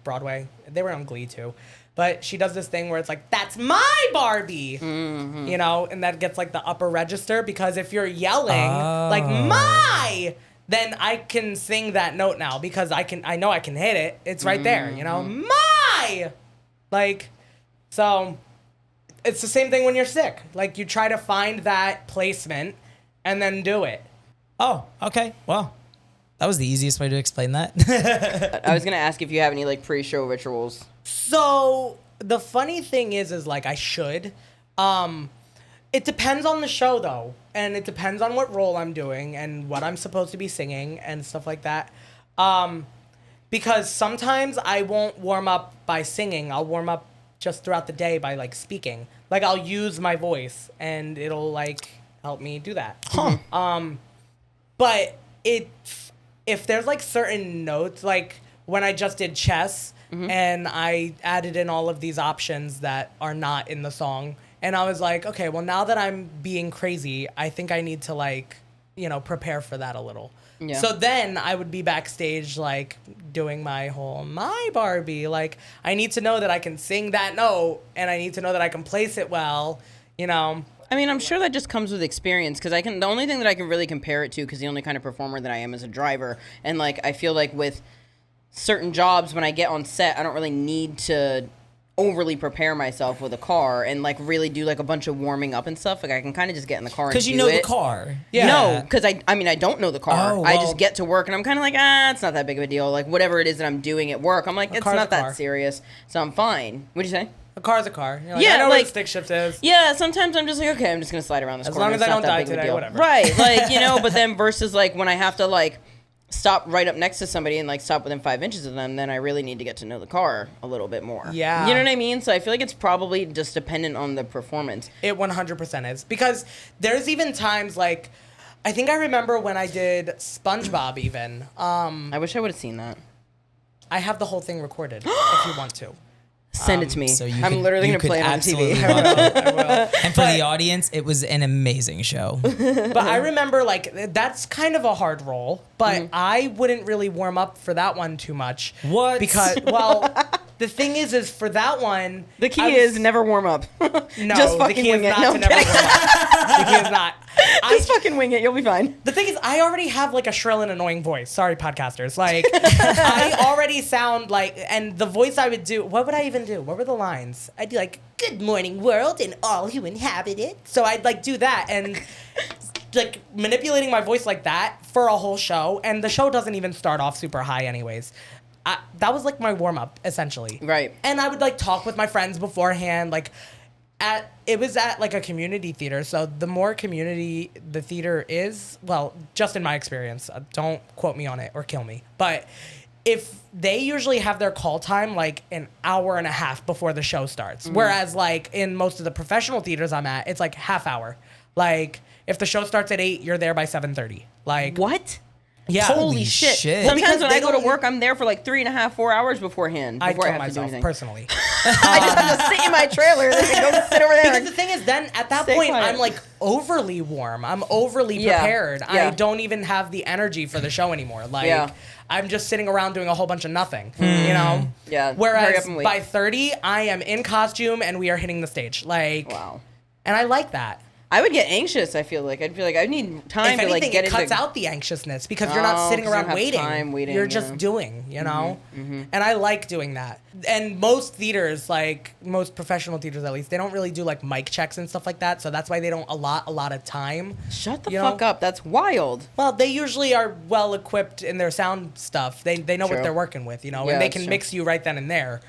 Broadway. They were on Glee too. But she does this thing where it's like, that's my Barbie, you know, and that gets like the upper register because if you're yelling like my, then I can sing that note now because I know I can hit it. It's right there, you know, my, like, so it's the same thing when you're sick. Like you try to find that placement and then do it. Oh, okay. Well, that was the easiest way to explain that. I was going to ask if you have any like pre-show rituals. So the funny thing is like I should. It depends on the show though, and it depends on what role I'm doing and what I'm supposed to be singing and stuff like that. Because sometimes I won't warm up by singing. I'll warm up just throughout the day by like speaking. Like I'll use my voice and it'll like help me do that. But if there's like certain notes, like when I just did chess and I added in all of these options that are not in the song, and I was like, okay, well now that I'm being crazy, I think I need to like, you know, prepare for that a little. Yeah. So then I would be backstage like doing my whole my Barbie. Like I need to know that I can sing that note and I need to know that I can place it well, you know. I mean, I'm sure that just comes with experience because the only thing that I can really compare it to, because the only kind of performer that I am is a driver. And like, I feel like with certain jobs, when I get on set, I don't really need to overly prepare myself with a car and like really do like a bunch of warming up and stuff. Like I can kind of just get in the car and do it. Because you know the car. Yeah. No, because I mean, I don't know the car. Oh, I well. just get to work and I'm kind of like, it's not that big of a deal. Like whatever it is that I'm doing at work, I'm like, it's car's not a that car. serious. So I'm fine. What'd you say? A car's a car. You're like, Yeah, I know where like- the stick shift is. Yeah, sometimes I'm just like, okay, I'm just gonna slide around this As corner. long as It's I not don't that die big of a today, deal. whatever. Right, like, you know, but then versus like when I have to like stop right up next to somebody and like stop within 5 inches of them, then I really need to get to know the car a little bit more. Yeah. You know what I mean? So I feel like it's probably just dependent on the performance. It 100% is. Because there's even times like, I think I remember when I did SpongeBob even. I wish I would have seen that. I have the whole thing recorded if you want to. Send it to me. So you I'm could- literally you gonna could play it on absolutely TV. watch it. I will. And for the audience, it was an amazing show. But I remember like that's kind of a hard role, but I wouldn't really warm up for that one too much. What? Because well, the thing is for that one, The key is never warm up. no, Just the fucking key is wing it. not No, to I'm never kidding. warm up. The key is not. Just fucking wing it. You'll be fine. The thing is, I already have like a shrill and annoying voice. Sorry, podcasters. Like, I already sound like, and the voice I would do, what would I even do? What were the lines? I'd be like, "Good morning, world, and all who inhabit it." So I'd like do that and like manipulating my voice like that for a whole show. And the show doesn't even start off super high, anyways. That was like my warm up, essentially. Right. And I would like talk with my friends beforehand, like. It was at like a community theater, so the more community the theater is, well, just in my experience, don't quote me on it or kill me, but if they usually have their call time like an hour and a half before the show starts, whereas like in most of the professional theaters I'm at, it's like half hour. Like if the show starts at 8, you're there by 7:30. Like What? yeah, Holy shit. shit. Well, Sometimes because when they I go to don't- work, I'm there for like 3.5, 4 hours beforehand. I Before I kill have to do myself anything. personally. I just have to sit in my trailer and then go sit over there. Because the thing is, then at that Stay point, quiet. I'm like overly warm. I'm overly Yeah. prepared. Yeah. I don't even have the energy for the show anymore. Like, Yeah. I'm just sitting around doing a whole bunch of nothing, you know? Yeah, hurry Whereas up and wait. by 30, I am in costume and we are hitting the stage. Like, Wow. and I like that. I would get anxious, I feel like. I'd feel like I need time If to like anything, get it cuts into... out the anxiousness because you're Oh, not sitting 'cause you around don't have waiting. time waiting, You're yeah. just doing, you know? And I like doing that. And most theaters, like most professional theaters at least, they don't really do like mic checks and stuff like that. So that's why they don't allot a lot of time. Shut the you fuck know? up. That's wild. Well, they usually are well equipped in their sound stuff. They know True. what they're working with, you know, Yeah, and they that's can true. mix you right then and there.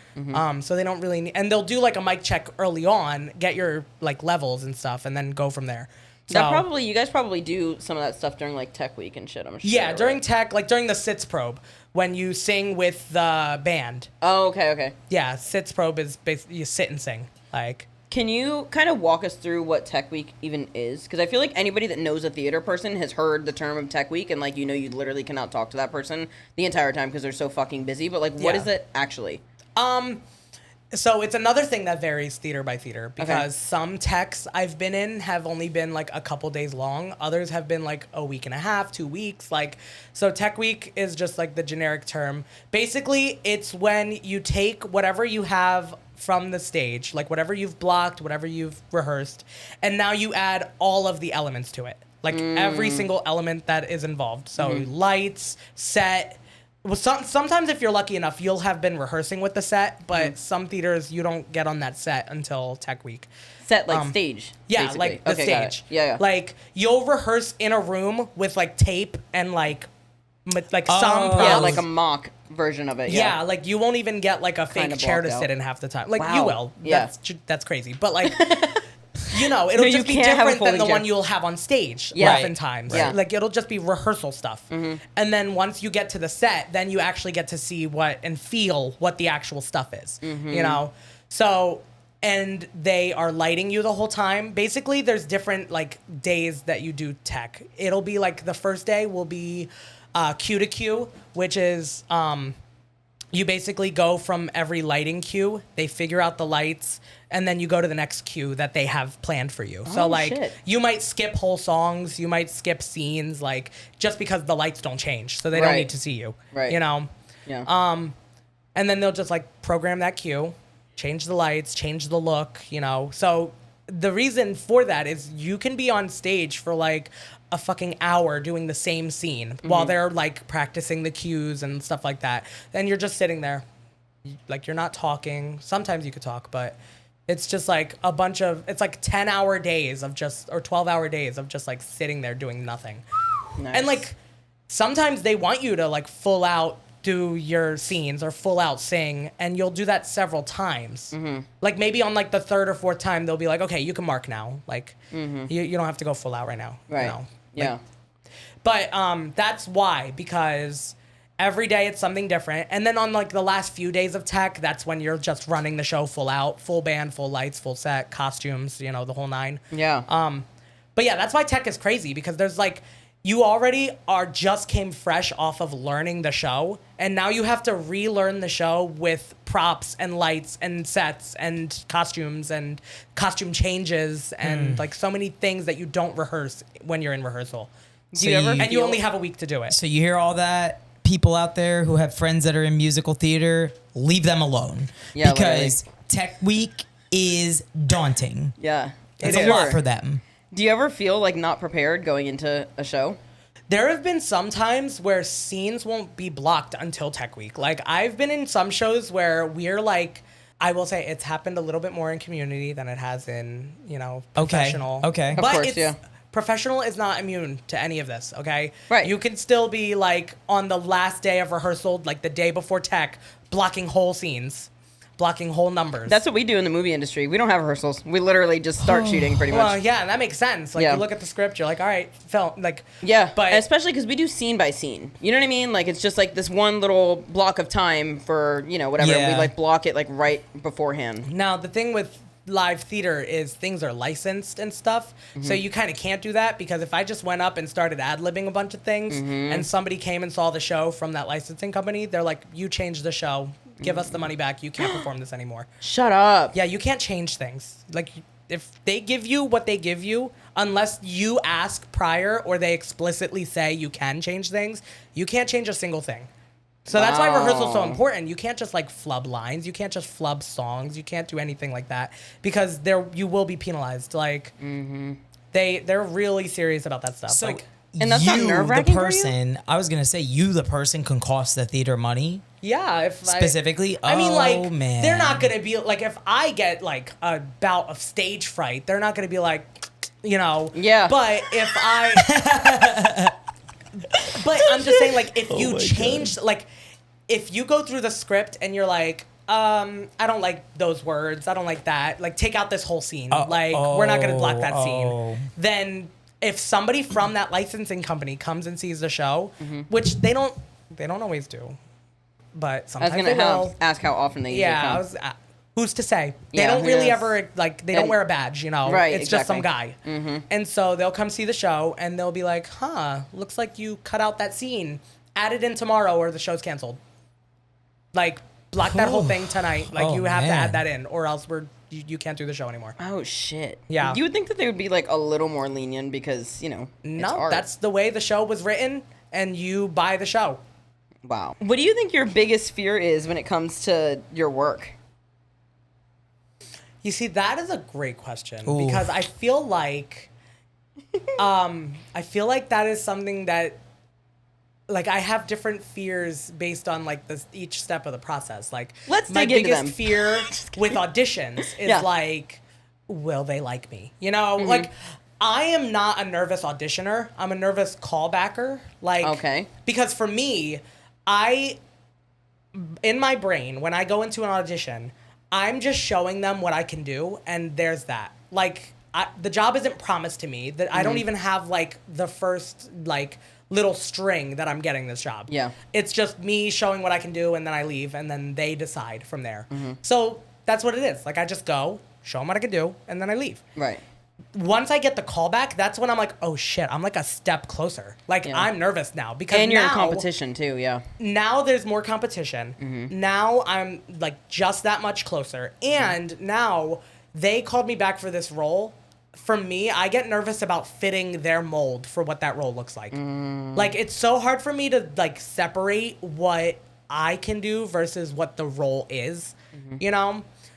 So they don't really need, and they'll do like a mic check early on, get your like levels and stuff, and then go from there. So, You guys probably do some of that stuff during like tech week and shit, I'm sure. yeah, during right? tech, like during the sits probe, when you sing with the band. Oh, okay. Yeah, sits probe is basically you sit and sing. Like, Can you kind of walk us through what Tech Week even is? Because I feel like anybody that knows a theater person has heard the term of Tech Week, and like you literally cannot talk to that person the entire time because they're so fucking busy. But like, what Yeah. is it actually? so it's another thing that varies theater by theater because some techs I've been in have only been like a couple days long. Others have been like a week and a half, 2 weeks. Like, so Tech Week is just like the generic term. Basically, it's when you take whatever you have from the stage, like whatever you've blocked, whatever you've rehearsed, and now you add all of the elements to it. Like every single element that is involved. So lights, set. Well, sometimes if you're lucky enough, you'll have been rehearsing with the set, but some theaters you don't get on that set until Tech Week. Set like stage. Yeah, basically. like the Okay, got it. stage. Yeah. Like you'll rehearse in a room with like tape and like some yeah, props. like a mock version of it. Yeah, like you won't even get like a fake Kinda chair to blocked sit out. in half the time. Like Wow. you will. Yeah. That's crazy. But like it'll No, you just be can't have a different than folding the chair. one you'll have on stage Yeah. oftentimes. Yeah. Like it'll just be rehearsal stuff. And then once you get to the set, then you actually get to see what and feel what the actual stuff is. You know? So and they are lighting you the whole time. Basically, there's different like days that you do tech. It'll be like the first day will be cue to cue, which is you basically go from every lighting cue, they figure out the lights, and then you go to the next cue that they have planned for you. So Oh, like shit. you might skip whole songs, you might skip scenes, like just because the lights don't change, so they don't Right. need to see you. Right. You know? Yeah. And then they'll just like program that cue, change the lights, change the look, you know. So the reason for that is you can be on stage for like a fucking hour doing the same scene while they're like practicing the cues and stuff like that. Then you're just sitting there. Like you're not talking. Sometimes you could talk, but it's just like a bunch of, it's like 10-hour days of just, or 12-hour days of just like sitting there doing nothing. Nice. And like sometimes they want you to like full out do your scenes or full out sing, and you'll do that several times. Like maybe on like the third or fourth time, they'll be like, okay, you can mark now. Like you don't have to go full out right now. Right. You know? Yeah. But that's why, because every day it's something different. And then on like the last few days of tech, that's when you're just running the show full out, full band, full lights, full set, costumes, you know, the whole nine. Yeah. But yeah, that's why tech is crazy, because there's like, you already just came fresh off of learning the show, and now you have to relearn the show with props and lights and sets and costumes and costume changes and like so many things that you don't rehearse when you're in rehearsal. Do you ever And you feel- only have a week to do it. So you hear all that. people out there who have friends that are in musical theater, leave them alone. Yeah, because Tech Week is daunting. Yeah. It's a lot for them. Do you ever feel like not prepared going into a show? There have been some times where scenes won't be blocked until Tech Week. Like, I've been in some shows where we're like, I will say it's happened a little bit more in community than it has in, professional. Okay. Of But course, yeah. Professional is not immune to any of this, okay? Right. You can still be like on the last day of rehearsal, like the day before tech, blocking whole scenes, blocking whole numbers. That's what we do in the movie industry. We don't have rehearsals. We literally just start shooting pretty much. Well, yeah, and that makes sense. Like, Yeah. you look at the script, you're like, all right, film. Like, Yeah, but especially because we do scene by scene. You know what I mean? Like, it's just like this one little block of time for, whatever. Yeah. We like block it like right beforehand. now the thing with live theater is things are licensed and stuff, so you kind of can't do that, because if I just went up and started ad-libbing a bunch of things and somebody came and saw the show from that licensing company, they're like, you changed the show, give us the money back, you can't perform this anymore. Shut up. Yeah, you can't change things. Like, if they give you what they give you, unless you ask prior or they explicitly say you can change things, you can't change a single thing. So that's why rehearsal's so important. You can't just like flub lines. You can't just flub songs. You can't do anything like that, because you will be penalized. Like, they're really serious about that stuff. So Like, And that's not you, the nerve-wracking for you? person, I was going to say, you, the person, can cost the theater money. yeah, if Specifically? I mean, Oh, like, man. they're not gonna be like, if I get like a bout of stage fright, they're not gonna be like, Yeah. But if I, but I'm just saying, like, if you change, like, if you go through the script and you're like, I don't like those words, I don't like that, like, take out this whole scene, we're not gonna block that scene, then if somebody from that licensing company comes and sees the show, which they don't always do, but I was sometimes going they to will. ask how often they usually come. Who's to say? They Yeah, don't who really knows? ever, like, they don't wear a badge, Right, It's just some exactly. guy. And so they'll come see the show and they'll be like, looks like you cut out that scene. Add it in tomorrow or the show's canceled. Like, block that whole thing tonight. Like, you have to man. add that in, or else you can't do the show anymore. Oh, shit. Yeah. You would think that they would be like a little more lenient because, it's No, art. that's the way the show was written, and you buy the show. Wow. What do you think your biggest fear is when it comes to your work? You see, that is a great question, Ooh. because I feel like that is something that, like, I have different fears based on like each step of the process. Like, Let's my dig into biggest them. fear with auditions is Yeah. like, will they like me? Like, I am not a nervous auditioner. I'm a nervous callbacker. Like, Okay. because for me, in my brain, when I go into an audition, I'm just showing them what I can do, and there's that. Like, the job isn't promised to me. That I don't even have like the first like little string that I'm getting this job. Yeah. It's just me showing what I can do, and then I leave, and then they decide from there. So that's what it is. Like, I just go, show them what I can do, and then I leave. Right. Once I get the callback, that's when I'm like, oh shit, I'm like a step closer. Like, Yeah. I'm nervous now, because And you're in now, competition too, yeah. now there's more competition. Now I'm like just that much closer. And now they called me back for this role. For me, I get nervous about fitting their mold for what that role looks like. Like, it's so hard for me to like separate what I can do versus what the role is,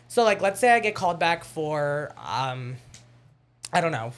So like, let's say I get called back for, I don't know,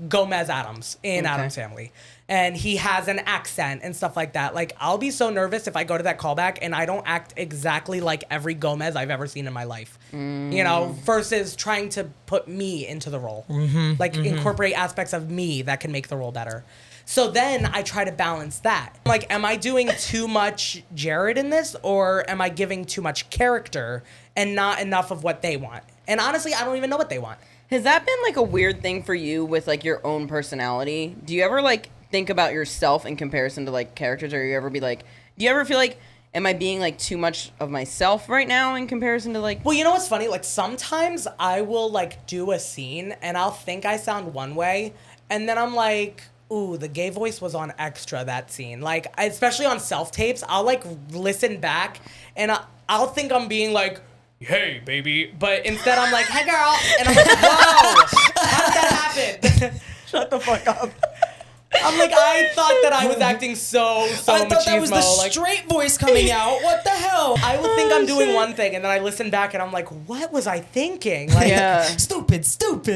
Gomez Adams in Addams Family. And he has an accent and stuff like that. Like, I'll be so nervous if I go to that callback and I don't act exactly like every Gomez I've ever seen in my life. Versus trying to put me into the role. Incorporate aspects of me that can make the role better. So then I try to balance that. Like, am I doing too much Jerrod in this, or am I giving too much character and not enough of what they want? And honestly, I don't even know what they want. Has that been like a weird thing for you with like your own personality? Do you ever like think about yourself in comparison to like characters, or you ever be like, do you ever feel like, am I being like too much of myself right now in comparison to like? Well, you know what's funny? Like, sometimes I will like do a scene and I'll think I sound one way, and then I'm like, ooh, the gay voice was on extra that scene. Like, especially on self-tapes, I'll like listen back and I'll think I'm being like, hey, baby. But instead I'm like, hey, girl. And I'm like, whoa, how did that happen? Shut the fuck up. I'm like, I thought that I was acting so I thought that was the machismo, straight voice coming out. What the hell? I would think I'm doing one thing, and then I listen back, and I'm like, what was I thinking? Like, Yeah. Stupid.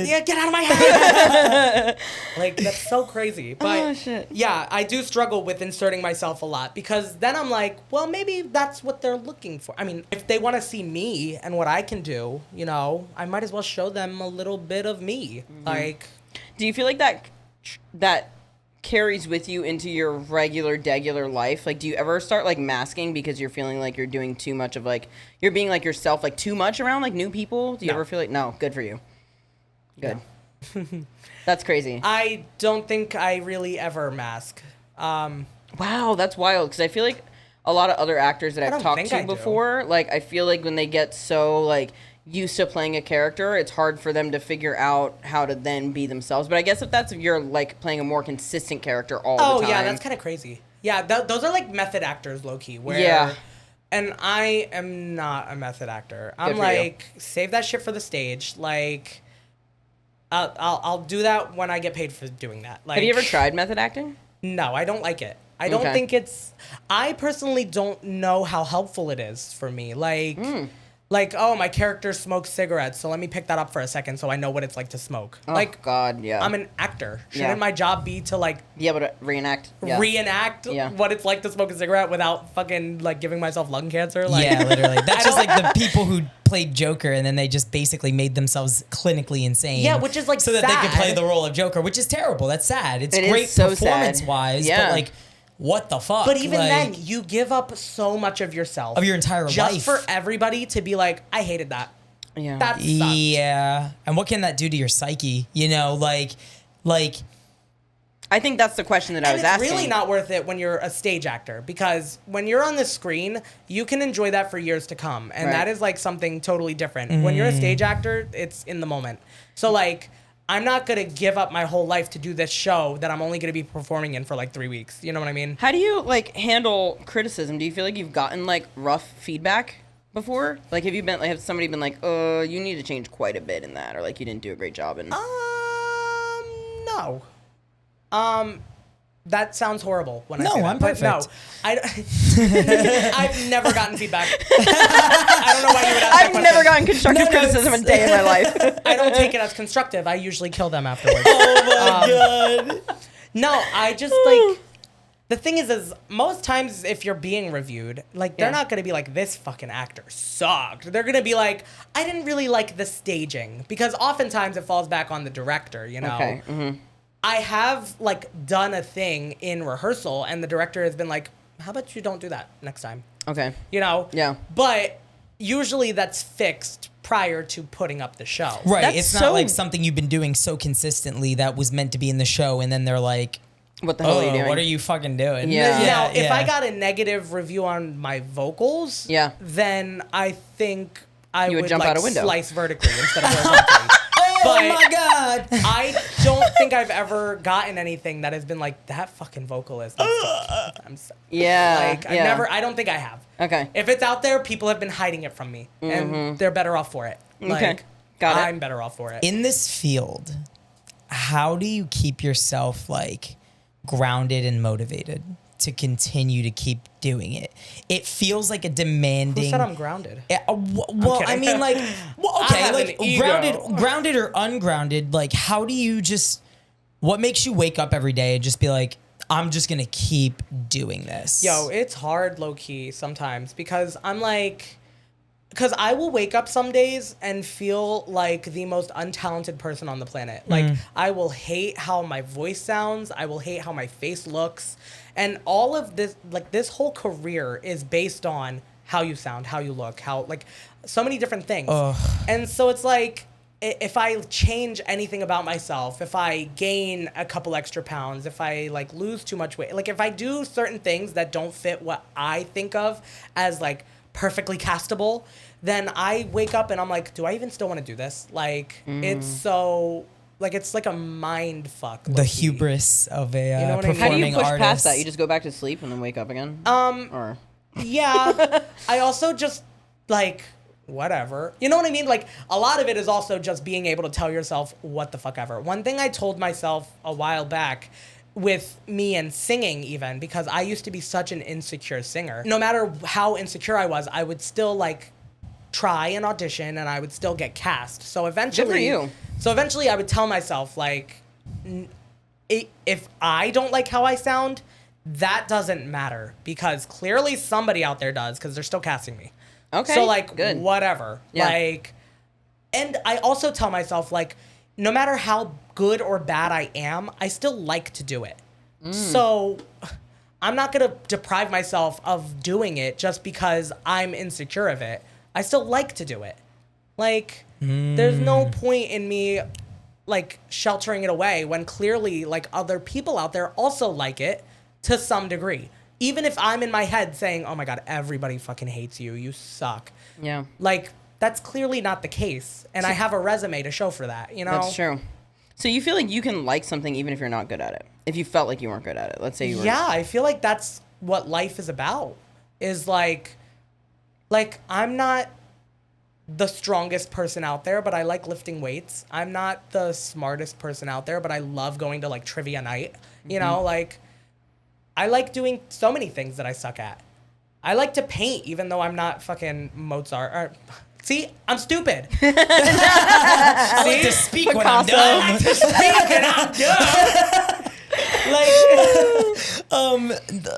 yeah, get out of my head. Like, that's so crazy. But Oh, shit. yeah, I do struggle with inserting myself a lot because then I'm like, well, maybe that's what they're looking for. I mean, if they want to see me and what I can do, you know, I might as well show them a little bit of me. Like, Do you feel like that carries with you into your degular life? Like, do you ever start like masking because you're feeling like you're doing too much of like, you're being like yourself, like too much around like new people? Do you No. ever feel like, no, good for you. Good. That's crazy. I don't think I really ever mask. Wow, that's wild. Because I feel like a lot of other actors that I've don't talked think to I do. before, like I feel like when they get so like used to playing a character, it's hard for them to figure out how to then be themselves. But I guess if you're like playing a more consistent character all the time. Oh yeah, that's kind of crazy. Yeah, those are like method actors, low key. Where, Yeah. And I am not a method actor. I'm Good for like, save that shit for the stage. Like, I'll do that when I get paid for doing that. Like, Have you ever tried method acting? No, I don't like it. I don't Okay. think I personally don't know how helpful it is for me. Like, oh, my character smokes cigarettes, so let me pick that up for a second so I know what it's like to smoke. Oh, like, God, yeah. I'm an actor. Shouldn't Yeah. my job be to like Be able to reenact. Yeah. reenact Yeah. what it's like to smoke a cigarette without fucking like giving myself lung cancer? Like, Yeah, literally. That's just like the people who played Joker and then they just basically made themselves clinically insane. Yeah, which is, like, so that they could sad. play the role of Joker, which is terrible. That's sad. It's It is great so sad. performance wise, Yeah. but like, what the fuck? But even Like, then, you give up so much of yourself, of your entire just life. for everybody to be like, I hated that. Yeah. That sucks. Yeah, and what can that do to your psyche? You know, like. I think that's the question that I And was it's asking. really not worth it when you're a stage actor, because when you're on the screen, you can enjoy that for years to come. And Right. that is like something totally different. When you're a stage actor, it's in the moment. So like, I'm not going to give up my whole life to do this show that I'm only going to be performing in for like 3 weeks. You know what I mean? How do you like handle criticism? Do you feel like you've gotten like rough feedback before? Like, have somebody been like, you need to change quite a bit in that, or like you didn't do a great job in? No. That sounds horrible when I No, say that. I'm but perfect. no, I've never gotten feedback. I don't know why you would ask that I've question. never gotten constructive criticism a day in my life. I don't take it as constructive. I usually kill them afterwards. Oh my god. No, I just like, the thing is most times if you're being reviewed, like they're Yeah. not gonna be like, this fucking actor sucked. They're gonna be like, I didn't really like the staging, because oftentimes it falls back on the director. You know. Okay. Mm-hmm. I have like done a thing in rehearsal, and the director has been like, how about you don't do that next time? Okay. You know? Yeah. But usually that's fixed prior to putting up the show. Right, That's it's so- not like something you've been doing so consistently that was meant to be in the show, and then they're like, What the hell are you doing? what are you fucking doing? Yeah. Now, if I got a negative review on my vocals, Yeah. then I think I You would would jump like out a window. slice vertically instead of horizontally. Oh But- my god. I don't think I've ever gotten anything that has been like, that fucking vocalist. I'm so, Yeah. like, yeah. I don't think I have. Okay. If it's out there, people have been hiding it from me, and they're better off for it. Like, Okay. Got it. I'm better off for it. In this field, how do you keep yourself like grounded and motivated to continue to keep doing it? It feels like a demanding. Who said I'm grounded? Yeah, well, I kidding. mean, like, well, I okay, have like an ego. grounded or ungrounded. Like, how do you just? What makes you wake up every day and just be like, I'm just gonna keep doing this? Yo, it's hard low key sometimes, because because I will wake up some days and feel like the most untalented person on the planet. Like, I will hate how my voice sounds. I will hate how my face looks. And all of this, like, this whole career is based on how you sound, how you look, how, like, so many different things. And so it's like, if I change anything about myself, if I gain a couple extra pounds, if I like lose too much weight, like if I do certain things that don't fit what I think of as like perfectly castable, then I wake up and I'm like, do I even still want to do this? Like, it's so, like, it's like a mind fuck. The hubris of a You know what I mean? How do performing you push artist. past that? You just go back to sleep and then wake up again? Or Yeah. I also just like, whatever. You know what I mean? Like, a lot of it is also just being able to tell yourself what the fuck ever. One thing I told myself a while back with me and singing even, because I used to be such an insecure singer. No matter how insecure I was, I would still like try and audition and I would still get cast. So eventually, Good for you. So eventually I would tell myself like, if I don't like how I sound, that doesn't matter, because clearly somebody out there does, because they're still casting me. Okay. So like, good. whatever. Yeah. Like, and I also tell myself like, no matter how good or bad I am, I still like to do it. So I'm not going to deprive myself of doing it just because I'm insecure of it. I still like to do it. Like, there's no point in me like sheltering it away when clearly like other people out there also like it to some degree. Even if I'm in my head saying, oh my God, everybody fucking hates you. You suck. Yeah. Like, that's clearly not the case. And I have a resume to show for that, you know? That's true. So you feel like you can like something even if you're not good at it? If you felt like you weren't good at it. Let's say you were. Yeah, I feel like that's what life is about. Is like I'm not the strongest person out there, but I like lifting weights. I'm not the smartest person out there, but I love going to like trivia night. You know, like I like doing so many things that I suck at. I like to paint even though I'm not fucking Mozart. Or, see, I'm stupid. I like to speak when I'm Picasso. done.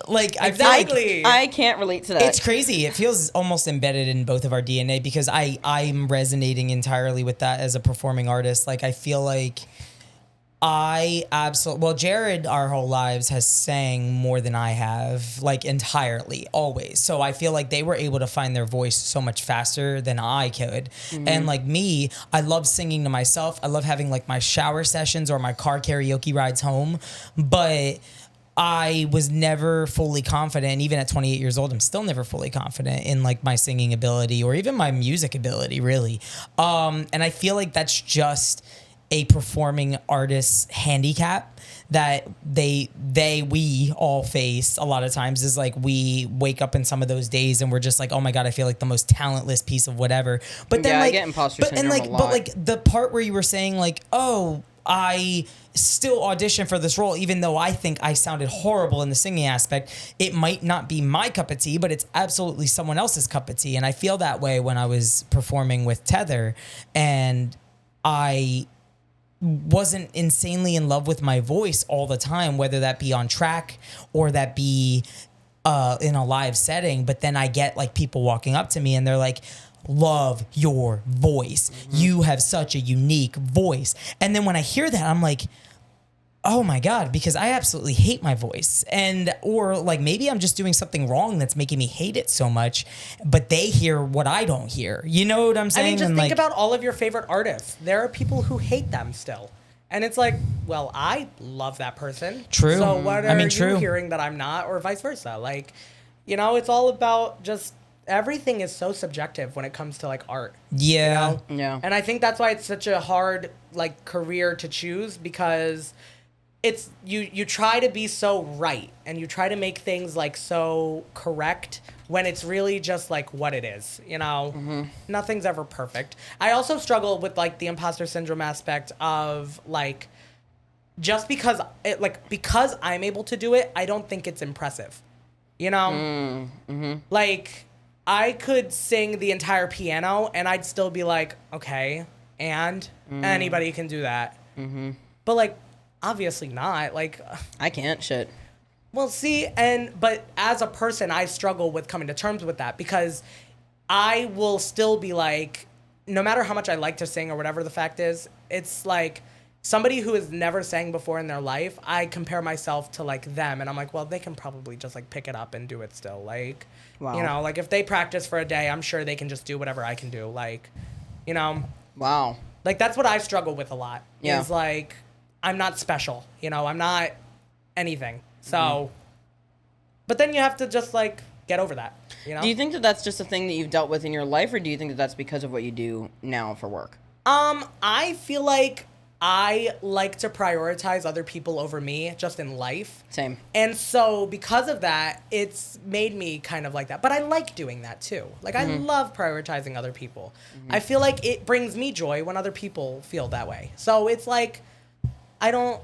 Like, I feel like exactly. I can't relate to that. it's crazy. It feels almost embedded in both of our DNA, because I'm resonating entirely with that as a performing artist. Like, I feel like Jerrod our whole lives has sang more than I have, like entirely, always. So I feel like they were able to find their voice so much faster than I could. And like me, I love singing to myself. I love having like my shower sessions or my car karaoke rides home. But I was never fully confident. Even at 28 years old, I'm still never fully confident in like my singing ability or even my music ability, really. And I feel like that's just a performing artist's handicap that we all face a lot of times. Is like we wake up in some of those days and we're just like, oh my God, I feel like the most talentless piece of whatever. But then I like, get imposter syndrome a lot. but like the part where you were saying like, oh, I still audition for this role, even though I think I sounded horrible in the singing aspect. It might not be my cup of tea, but it's absolutely someone else's cup of tea. And I feel that way when I was performing with Tether, and I wasn't insanely in love with my voice all the time, whether that be on track or that be in a live setting. But then I get like people walking up to me and they're like, love your voice. You have such a unique voice. And then when I hear that, I'm like, oh my God, because I absolutely hate my voice. Or like maybe I'm just doing something wrong that's making me hate it so much, but they hear what I don't hear. You know what I'm saying? I mean, just And think like, about all of your favorite artists. There are people who hate them still. And it's like, well, I love that person. True. So what are I mean, you true. hearing that I'm not, or vice versa? Like, you know, it's all about just everything is so subjective when it comes to like art. yeah. You know? Yeah. And I think that's why it's such a hard like career to choose, because it's you try to be so right and you try to make things like so correct when it's really just like what it is, you know. Nothing's ever perfect. I also struggle with like the imposter syndrome aspect of like, just because because I'm able to do it, I don't think it's impressive, you know. Like I could sing the entire piano and I'd still be like, okay, and anybody can do that. But like, obviously not. Like, I can't. Shit. well, see, but as a person, I struggle with coming to terms with that, because I will still be like, no matter how much I like to sing or whatever the fact is, it's like somebody who has never sang before in their life, I compare myself to like them, and I'm like, well, they can probably just like pick it up and do it still. Like, Wow. you know, like if they practice for a day, I'm sure they can just do whatever I can do. Like, you know, Wow. like that's what I struggle with a lot. Yeah. Is like, I'm not special, you know, I'm not anything. So, but then you have to just like get over that, you know? Do you think that that's just a thing that you've dealt with in your life, or do you think that that's because of what you do now for work? I feel like I like to prioritize other people over me just in life. Same. And so because of that, it's made me kind of like that. But I like doing that too. Like I love prioritizing other people. I feel like it brings me joy when other people feel that way. So it's like, I don't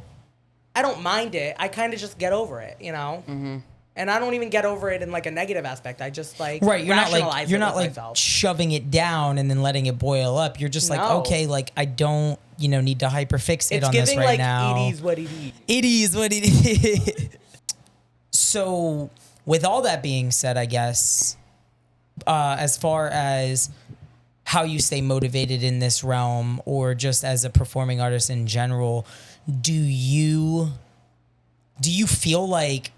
I don't mind it. I kind of just get over it, you know? And I don't even get over it in like a negative aspect. I just like Right, you're not rationalize like you're it not with like myself. shoving it down and then letting it boil up. You're just like, No. okay, like I don't, need to hyperfixate It's on this giving right like now. it is what it is. It is what it is. So, with all that being said, I guess, as far as how you stay motivated in this realm, or just as a performing artist in general, do you feel like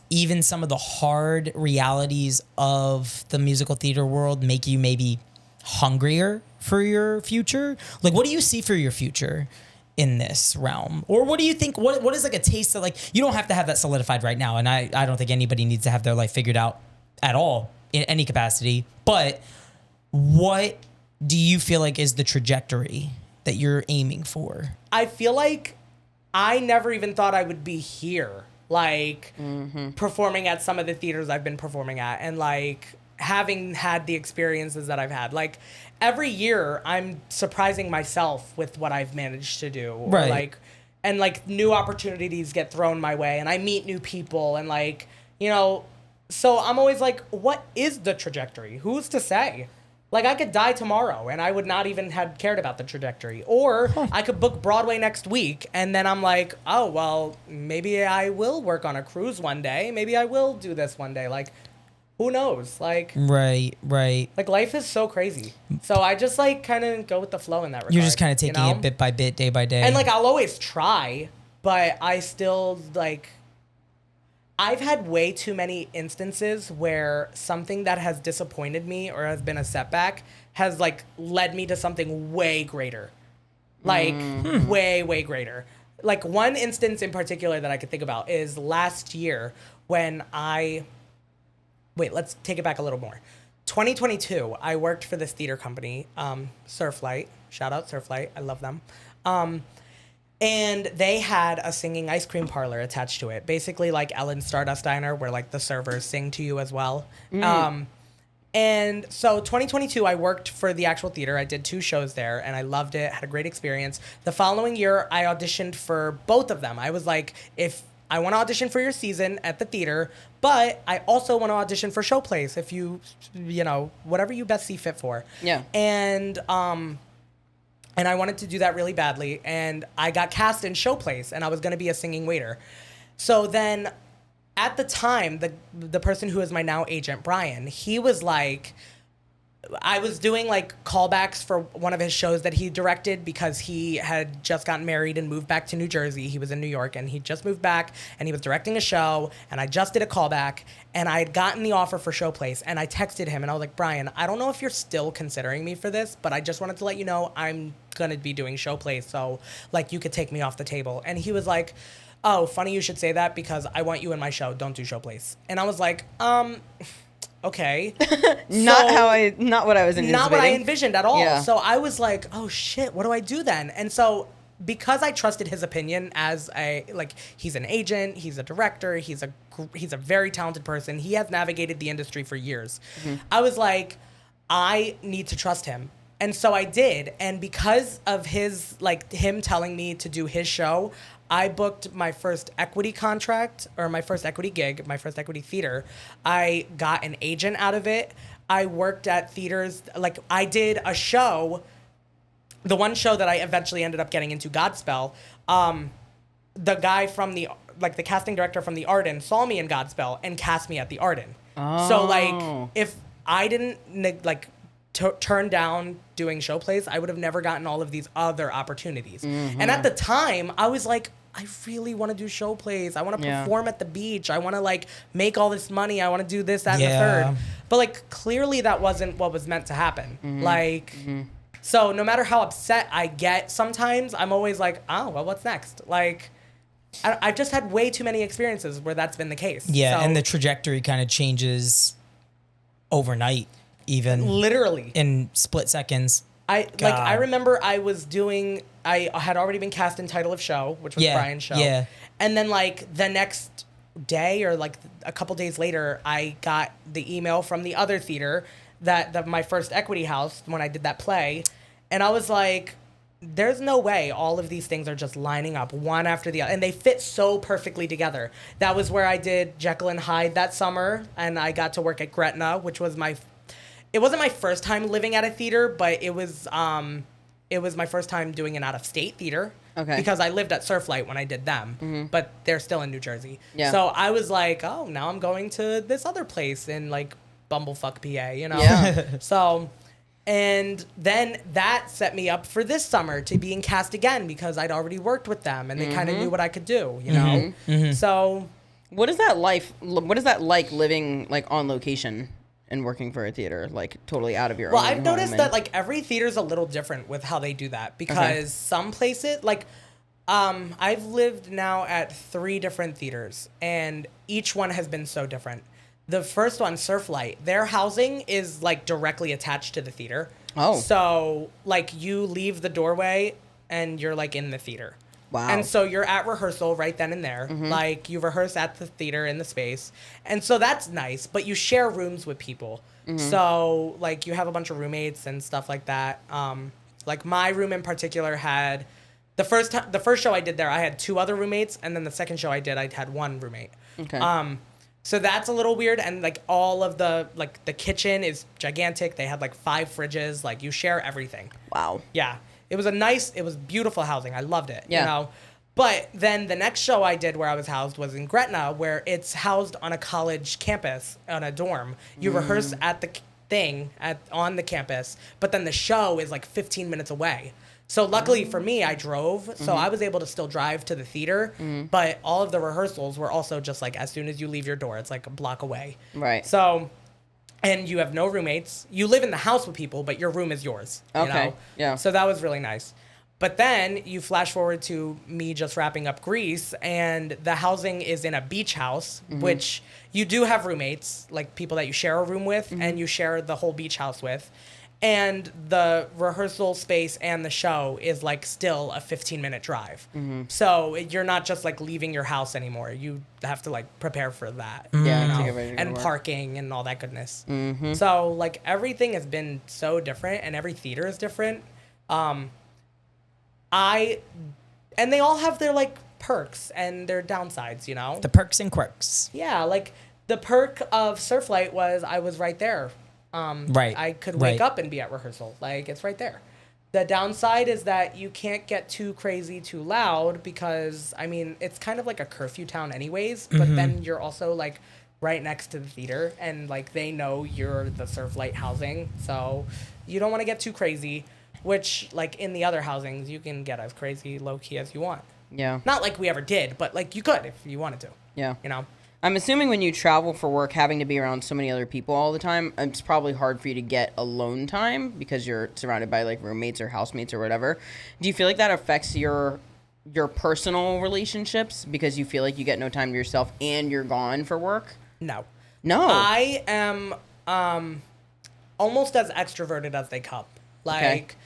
even some of the hard realities of the musical theater world make you maybe hungrier for your future? Like, what do you see for your future in this realm? Or what do you think, what is like a taste of, like, you don't have to have that solidified right now. And I don't think anybody needs to have their life figured out at all in any capacity. But what do you feel like is the trajectory that you're aiming for? I feel like I never even thought I would be here, like performing at some of the theaters I've been performing at, and like having had the experiences that I've had. Like every year I'm surprising myself with what I've managed to do. Right. Or like, and like new opportunities get thrown my way and I meet new people and like, so I'm always like, what is the trajectory? Who's to say? Like, I could die tomorrow, and I would not even have cared about the trajectory. Or I could book Broadway next week, and then I'm like, oh, well, maybe I will work on a cruise one day. Maybe I will do this one day. Like, who knows? Like, Right. like life is so crazy. So I just, like, kind of go with the flow in that regard. You're just kind of taking it bit by bit, day by day. And, like, I'll always try, but I still, like... I've had way too many instances where something that has disappointed me or has been a setback has like led me to something way greater. Like way greater. Like one instance in particular that I could think about is last year when let's take it back a little more. 2022, I worked for this theater company, Surflight. Shout out Surflight. I love them. And they had a singing ice cream parlor attached to it. Basically like Ellen's Stardust Diner, where like the servers sing to you as well. And so 2022, I worked for the actual theater. I did 2 shows there and I loved it, had a great experience. The following year, I auditioned for both of them. I was like, if I want to audition for your season at the theater, but I also want to audition for Showplace if you whatever you best see fit for. Yeah. And I wanted to do that really badly. And I got cast in Showplace, and I was going to be a singing waiter. So then, at the time, the person who is my now agent, Brian, he was like, I was doing like callbacks for one of his shows that he directed because he had just gotten married and moved back to New Jersey. He was in New York and he just moved back and he was directing a show and I just did a callback and I had gotten the offer for Showplace and I texted him and I was like, Brian, I don't know if you're still considering me for this, but I just wanted to let you know I'm going to be doing Showplace. So like you could take me off the table. And he was like, oh, funny you should say that because I want you in my show. Don't do Showplace. And I was like, okay. Not what I was anticipating. Not what I envisioned at all. Yeah. So I was like, oh shit, what do I do then? And so because I trusted his opinion as he's an agent, he's a director, he's a very talented person. He has navigated the industry for years. Mm-hmm. I was like, I need to trust him. And so I did. And because of him telling me to do his show, I booked my first equity contract or my first equity gig, my first equity theater. I got an agent out of it. I worked at theaters. Like I did a show, the one show that I eventually ended up getting into, Godspell. The guy from the casting director from the Arden saw me in Godspell and cast me at the Arden. Oh. So if I didn't turn down doing Showplace, I would have never gotten all of these other opportunities. Mm-hmm. And at the time, I was like, I really want to do Showplace. I want to perform at the beach. I want to make all this money. I want to do this, that, and the third. But clearly that wasn't what was meant to happen. Mm-hmm. So no matter how upset I get sometimes, I'm always like, oh, well, what's next? I've just had way too many experiences where that's been the case. Yeah, and the trajectory kind of changes overnight. Even literally in split seconds. I remember I had already been cast in Title of Show, which was Brian's show. Yeah. And then the next day or a couple days later, I got the email from the other theater that my first equity house when I did that play. And I was like, there's no way all of these things are just lining up one after the other, and they fit so perfectly together. That was where I did Jekyll and Hyde that summer, and I got to work at Gretna, which was it wasn't my first time living at a theater, but it was my first time doing an out-of-state theater. Okay. Because I lived at Surflight when I did them, but they're still in New Jersey. Yeah. So I was like, oh, now I'm going to this other place in like Bumblefuck, PA, you know? Yeah. So, and then that set me up for this summer to being cast again because I'd already worked with them and they kind of knew what I could do, you know? So. What is that like living like on location and working for a theater, like totally out of your own Well, I've home noticed and- that like every theater's a little different with how they do that because some places like I've lived now at 3 different theaters and each one has been so different. The first one, Surflight, their housing is like directly attached to the theater. Oh. So like you leave the doorway and you're like in the theater. Wow. And so you're at rehearsal right then and there. Like you rehearse at the theater in the space. And so that's nice, but you share rooms with people. So like you have a bunch of roommates and stuff like that. Like my room in particular had the first show I did there, I had 2 other roommates, and then the second show I did, I had 1 roommate. Okay. So that's a little weird, and like all of the kitchen is gigantic. They had like 5 fridges. Like you share everything. Wow. Yeah. It was beautiful housing. I loved it. Yeah. You know? But then the next show I did where I was housed was in Gretna, where it's housed on a college campus on a dorm. You rehearse at the thing on the campus, but then the show is like 15 minutes away. So luckily for me, I drove, so I was able to still drive to the theater, but all of the rehearsals were also just like as soon as you leave your door, it's like a block away. Right. So, and you have no roommates. You live in the house with people, but your room is yours. Okay, You know? yeah. So that was really nice. But then you flash forward to me just wrapping up Greece, and the housing is in a beach house, which you do have roommates, like people that you share a room with, and you share the whole beach house with. And the rehearsal space and the show is like still a 15-minute drive. So you're not just like leaving your house anymore. You have to like prepare for that. Yeah, you to know, get ready to go to and work. parking and all that goodness. So like everything has been so different, and every theater is different. And they all have their like perks and their downsides, you know? The perks and quirks. Yeah, like the perk of Surflight was I was right there. Right. I could wake up and be at rehearsal. Like it's right there. The downside is that you can't get too crazy, too loud because I mean it's kind of like a curfew town anyways. But then you're also like right next to the theater, and like they know you're the Surflight housing, so you don't want to get too crazy. Which like in the other housings you can get as crazy low key as you want. Yeah. Not like we ever did, but like you could if you wanted to. Yeah. You know. I'm assuming when you travel for work, having to be around so many other people all the time, it's probably hard for you to get alone time because you're surrounded by like roommates or housemates or whatever. Do you feel like that affects your personal relationships because you feel like you get no time to yourself and you're gone for work? No. No. I am almost as extroverted as they come. Like,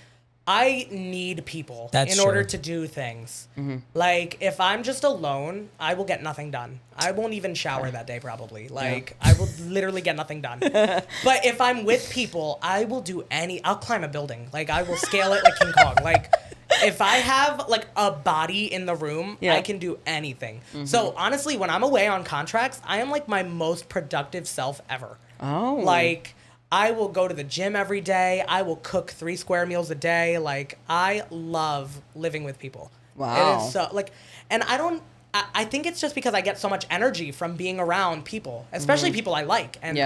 I need people That's in order true. to do things. Like, if I'm just alone, I will get nothing done. I won't even shower that day, probably. Like, I will literally get nothing done. But if I'm with people, I will do I'll climb a building. Like, I will scale it like King Kong. Like, if I have, like, a body in the room, I can do anything. So, honestly, when I'm away on contracts, I am, like, my most productive self ever. Oh. Like, I will go to the gym every day. I will cook 3 square meals a day. Like, I love living with people. Wow. It is so, like, and I think it's just because I get so much energy from being around people, especially people I like. And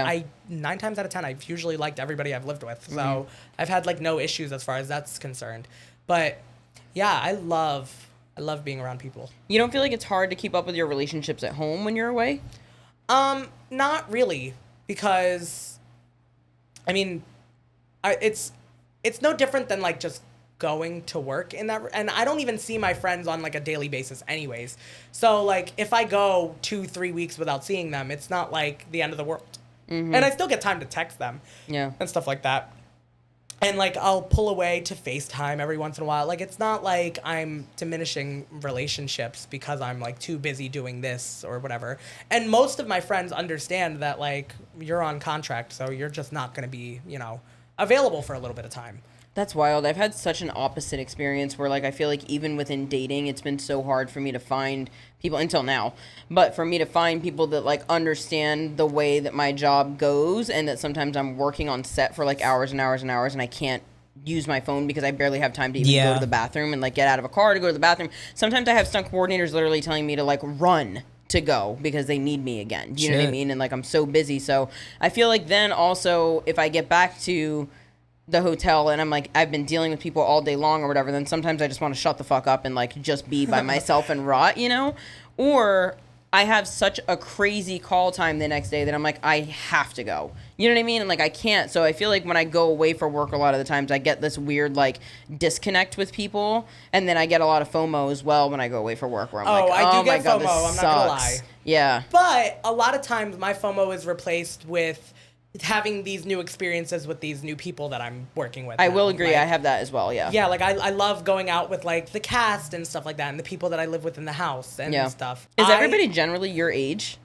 9 times out of 10, I've usually liked everybody I've lived with. So I've had, like, no issues as far as that's concerned. But, yeah, I love being around people. You don't feel like it's hard to keep up with your relationships at home when you're away? Not really, because I mean, it's no different than like just going to work in that, and I don't even see my friends on like a daily basis anyways. So like if I go 2-3 weeks without seeing them, it's not like the end of the world. And I still get time to text them and stuff like that. And like I'll pull away to FaceTime every once in a while. Like it's not like I'm diminishing relationships because I'm like too busy doing this or whatever. And most of my friends understand that like you're on contract, so you're just not going to be, you know, available for a little bit of time. That's wild. I've had such an opposite experience where, like, I feel like even within dating, it's been so hard for me to find people until now. But for me to find people that, like, understand the way that my job goes, and that sometimes I'm working on set for, like, hours and hours and hours, and I can't use my phone because I barely have time to even go to the bathroom and, like, get out of a car to go to the bathroom. Sometimes I have stunt coordinators literally telling me to, like, run to go because they need me again. You know what I mean? And, like, I'm so busy. So I feel like then also if I get back to the hotel and I'm like, I've been dealing with people all day long or whatever, then sometimes I just want to shut the fuck up and, like, just be by myself and rot, you know? Or I have such a crazy call time the next day that I'm like, I have to go. You know what I mean? And, like, I can't. So I feel like when I go away for work, a lot of the times I get this weird, like, disconnect with people. And then I get a lot of FOMO as well when I go away for work where I'm like, I do my get God, FOMO. this I'm sucks. not gonna lie. Yeah. But a lot of times my FOMO is replaced with having these new experiences with these new people that I'm working with. I now. will agree. Like, I have that as well. Yeah. yeah, like I love going out with, like, the cast and stuff like that and the people that I live with in the house and stuff. Is everybody generally your age?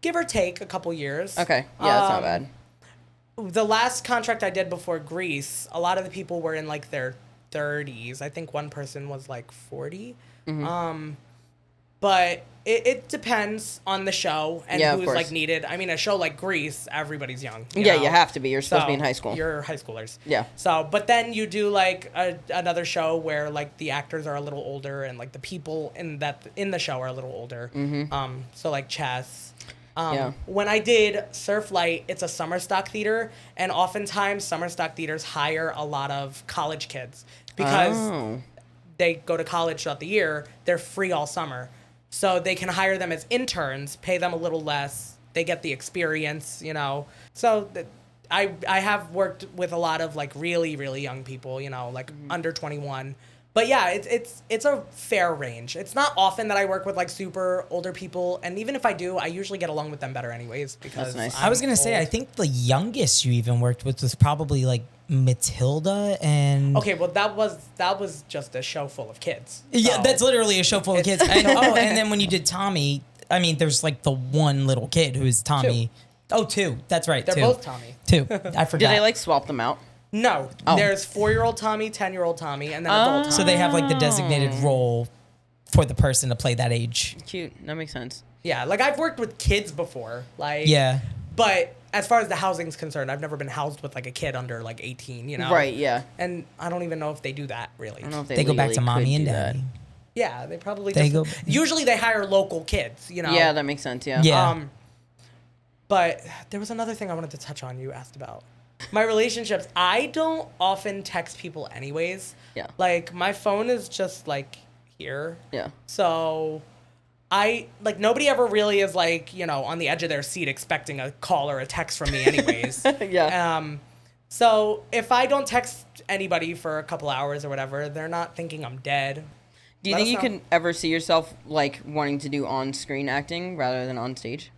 Give or take a couple years. Okay. Yeah, that's not bad. The last contract I did before Greece, a lot of the people were in, like, their 30s. I think one person was, like, 40. But it depends on the show and who's, like, needed. I mean, a show like Greece, everybody's young. You know? You have to be. You're supposed to be in high school. You're high schoolers. Yeah. So, but then you do, like, another show where, like, the actors are a little older and, like, the people in the show are a little older. So, like, Chess. When I did Surf Light, it's a summer stock theater, and oftentimes summer stock theaters hire a lot of college kids because they go to college throughout the year. They're free all summer. So they can hire them as interns, pay them a little less. They get the experience, you know. So I have worked with a lot of, like, really, really young people, you know, like under 21. But yeah, it's a fair range. It's not often that I work with, like, super older people, and even if I do, I usually get along with them better anyways because That's nice. I was gonna say, I think the youngest you even worked with was probably, like, Matilda and... Okay, well, that was just a show full of kids. Yeah, So that's literally a show full of kids. And, and then when you did Tommy, I mean, there's, like, the one little kid who is Tommy. Two. Oh, two. That's right, they're two. both Tommy. Two. I forgot. Did they, like, swap them out? No, there's 4-year-old Tommy, 10-year-old Tommy, and then adult Tommy. So they have, like, the designated role for the person to play that age. Cute. That makes sense. Yeah, like, I've worked with kids before, like... Yeah. But as far as the housing's concerned, I've never been housed with, like, a kid under, like, 18, you know? Right, yeah. And I don't even know if they do that, really. I don't know if They go back to legally mommy could and do daddy. Yeah, they probably They just... Usually they hire local kids, you know? Yeah, that makes sense, yeah. Yeah. But there was another thing I wanted to touch on you asked about. My relationships, I don't often text people anyways. Yeah. Like, my phone is just, like, here. Yeah. So nobody ever really is, like, you know, on the edge of their seat expecting a call or a text from me anyways. Yeah. So if I don't text anybody for a couple hours or whatever, they're not thinking I'm dead. Do you think you can ever see yourself, like, wanting to do on-screen acting rather than on stage?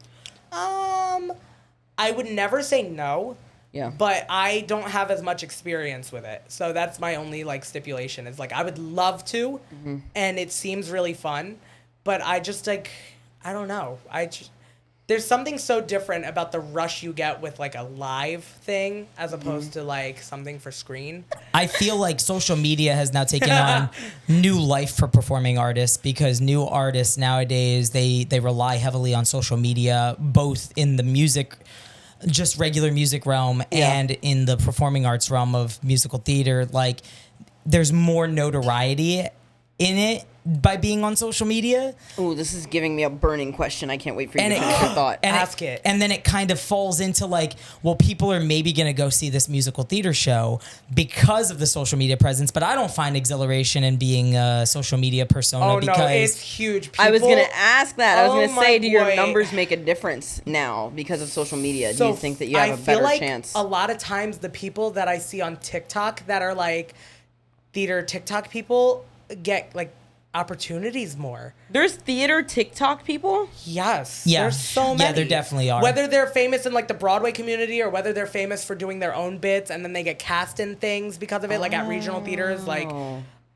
I would never say no. Yeah. But I don't have as much experience with it. So that's my only, like, stipulation is, like, I would love to, and it seems really fun, but I just, like, I don't know. There's something so different about the rush you get with, like, a live thing as opposed to, like, something for screen. I feel like social media has now taken on new life for performing artists because new artists nowadays, they rely heavily on social media, both in the music, just regular music realm and in the performing arts realm of musical theater. Like, there's more notoriety in it by being on social media. Ooh, this is giving me a burning question. I can't wait for you to finish your thought. Ask it. And then it kind of falls into, like, well, people are maybe going to go see this musical theater show because of the social media presence, but I don't find exhilaration in being a social media persona because... no, it's huge. I was going to ask that. I was going to say, do your boy. numbers make a difference now because of social media? Do you think that you have a feel better like chance? A lot of times the people that I see on TikTok that are, like, theater TikTok people get, like, opportunities more. There's theater TikTok people? Yes. Yeah. There's so many. Yeah, there definitely are. Whether they're famous in, like, the Broadway community or whether they're famous for doing their own bits and then they get cast in things because of it, like at regional theaters. Like,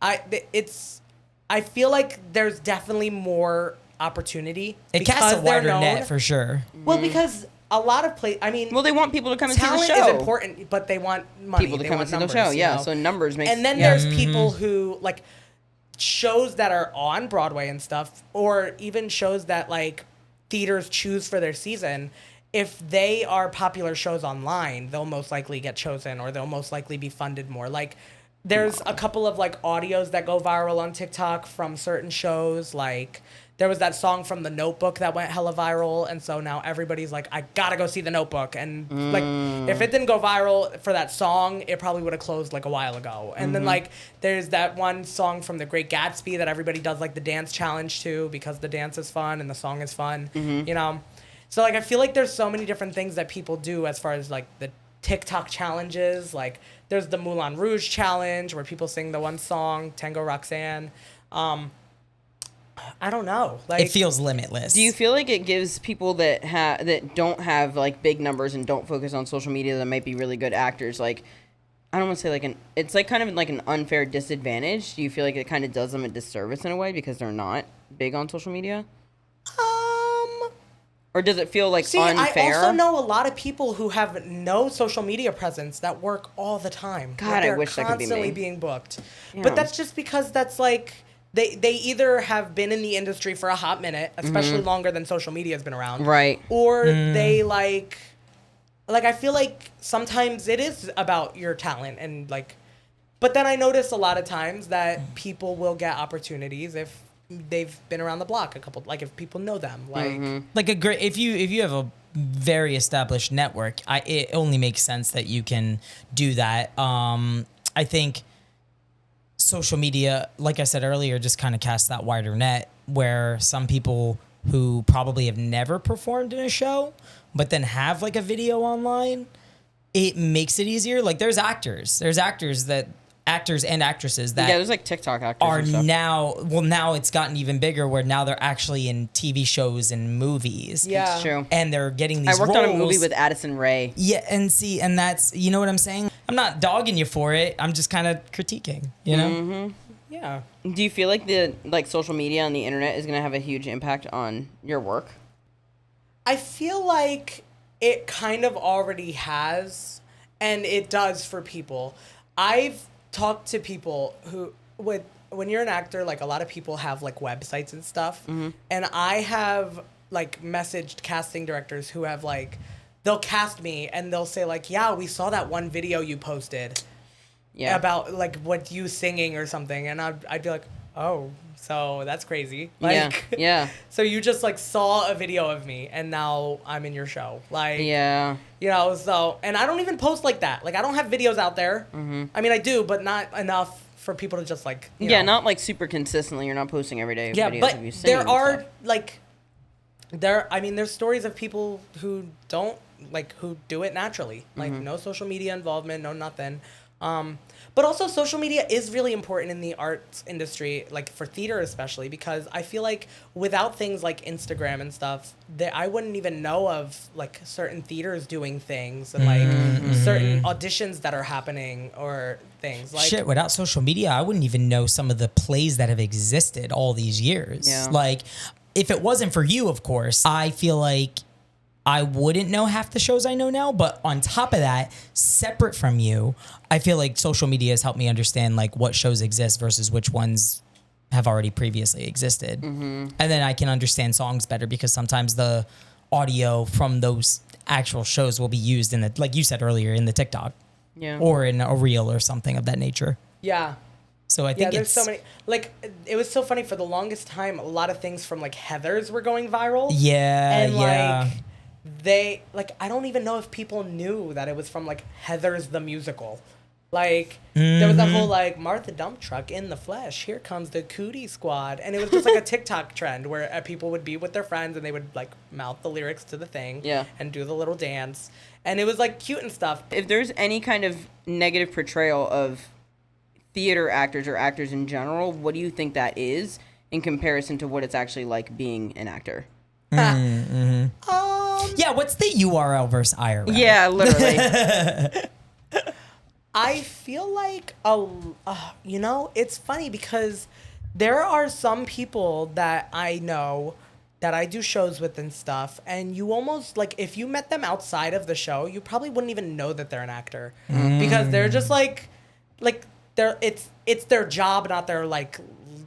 I feel like there's definitely more opportunity. It casts a wider net for sure. Well, because a lot of I mean, Well, they want people to come and see the talent show. is important, but they want money. People to They come want and see the numbers, show. you Yeah, know? so numbers make. And then there's people who like shows that are on Broadway and stuff, or even shows that like theaters choose for their season. If they are popular shows online, they'll most likely get chosen, or they'll most likely be funded more. Like, there's a couple of like audios that go viral on TikTok from certain shows. Like, there was that song from The Notebook that went hella viral, and so now everybody's like, I gotta go see The Notebook. And like, if it didn't go viral for that song, it probably would have closed like a while ago. And then like, there's that one song from The Great Gatsby that everybody does like the dance challenge to, because the dance is fun and the song is fun, you know? So like, I feel like there's so many different things that people do as far as like the TikTok challenges. Like, there's the Moulin Rouge challenge where people sing the one song, Tango Roxanne. I don't know. Like, It feels limitless. Do you feel like it gives people that that don't have like big numbers and don't focus on social media that might be really good actors, like, I don't want to say like it's like kind of like an unfair disadvantage? Do you feel like it kind of does them a disservice in a way because they're not big on social media? Or does it feel like unfair? I also know a lot of people who have no social media presence that work all the time. God, I wish that could be me. They're constantly being booked. Yeah. But that's just because that's like, they either have been in the industry for a hot minute, especially longer than social media has been around. Right. Or they like I feel like sometimes it is about your talent and like, but then I notice a lot of times that people will get opportunities if they've been around the block a couple, like if people know them, like Like if you have a very established network, it only makes sense that you can do that. I think social media, like I said earlier, just kind of casts that wider net where some people who probably have never performed in a show, but then have like a video online, it makes it easier. Like there's actors and actresses that there's like TikTok actors are and stuff. now it's gotten even bigger where now they're actually in TV shows and movies. Yeah. It's true. And they're getting these I worked roles. on a movie with Addison Rae. Yeah, and that's, you know what I'm saying? I'm not dogging you for it. I'm just kind of critiquing, you know? yeah. Do you feel like the social media and the internet is going to have a huge impact on your work? I feel like it kind of already has, and it does for people. I've talked to people who when you're an actor, like a lot of people have like websites and stuff, and I have like messaged casting directors who have like, they'll cast me and they'll say like, yeah, we saw that one video you posted about like what you singing or something, and I'd be like, oh, so that's crazy. Like, yeah. So you just like saw a video of me and now I'm in your show. Like, Yeah. you know, so, and I don't even post like that. Like, I don't have videos out there. I mean, I do, but not enough for people to just like, you know. Not like super consistently. You're not posting every day Yeah, videos but of you singing. there are like, there's stories of people who don't, like, who do it naturally. Like, no social media involvement, no nothing. But also social media is really important in the arts industry, like for theater especially, because I feel like without things like Instagram and stuff, that I wouldn't even know of like certain theaters doing things and like certain auditions that are happening or things like. Shit, without social media, I wouldn't even know some of the plays that have existed all these years. Yeah. Like, if it wasn't for you, of course, I feel like I wouldn't know half the shows I know now, but on top of that, separate from you, I feel like social media has helped me understand like what shows exist versus which ones have already previously existed. And then I can understand songs better because sometimes the audio from those actual shows will be used in the, like you said earlier, in the TikTok or in a reel or something of that nature. Yeah. So I think there's so many, like, it was so funny for the longest time, a lot of things from like Heathers were going viral. Yeah, and yeah. like they, like, I don't even know if people knew that it was from like Heathers the musical. Like, there was that whole like Martha Dump Truck in the flesh, here comes the cootie squad, and it was just like a TikTok trend where people would be with their friends and they would like mouth the lyrics to the thing and do the little dance, and it was like cute and stuff. If there's any kind of negative portrayal of theater actors or actors in general, what do you think that is in comparison to what it's actually like being an actor? Yeah, what's the URL versus IRL? Yeah, literally. I feel like, you know, it's funny because there are some people that I know that I do shows with and stuff, and you almost like if you met them outside of the show, you probably wouldn't even know that they're an actor because they're just like they're it's their job, not their like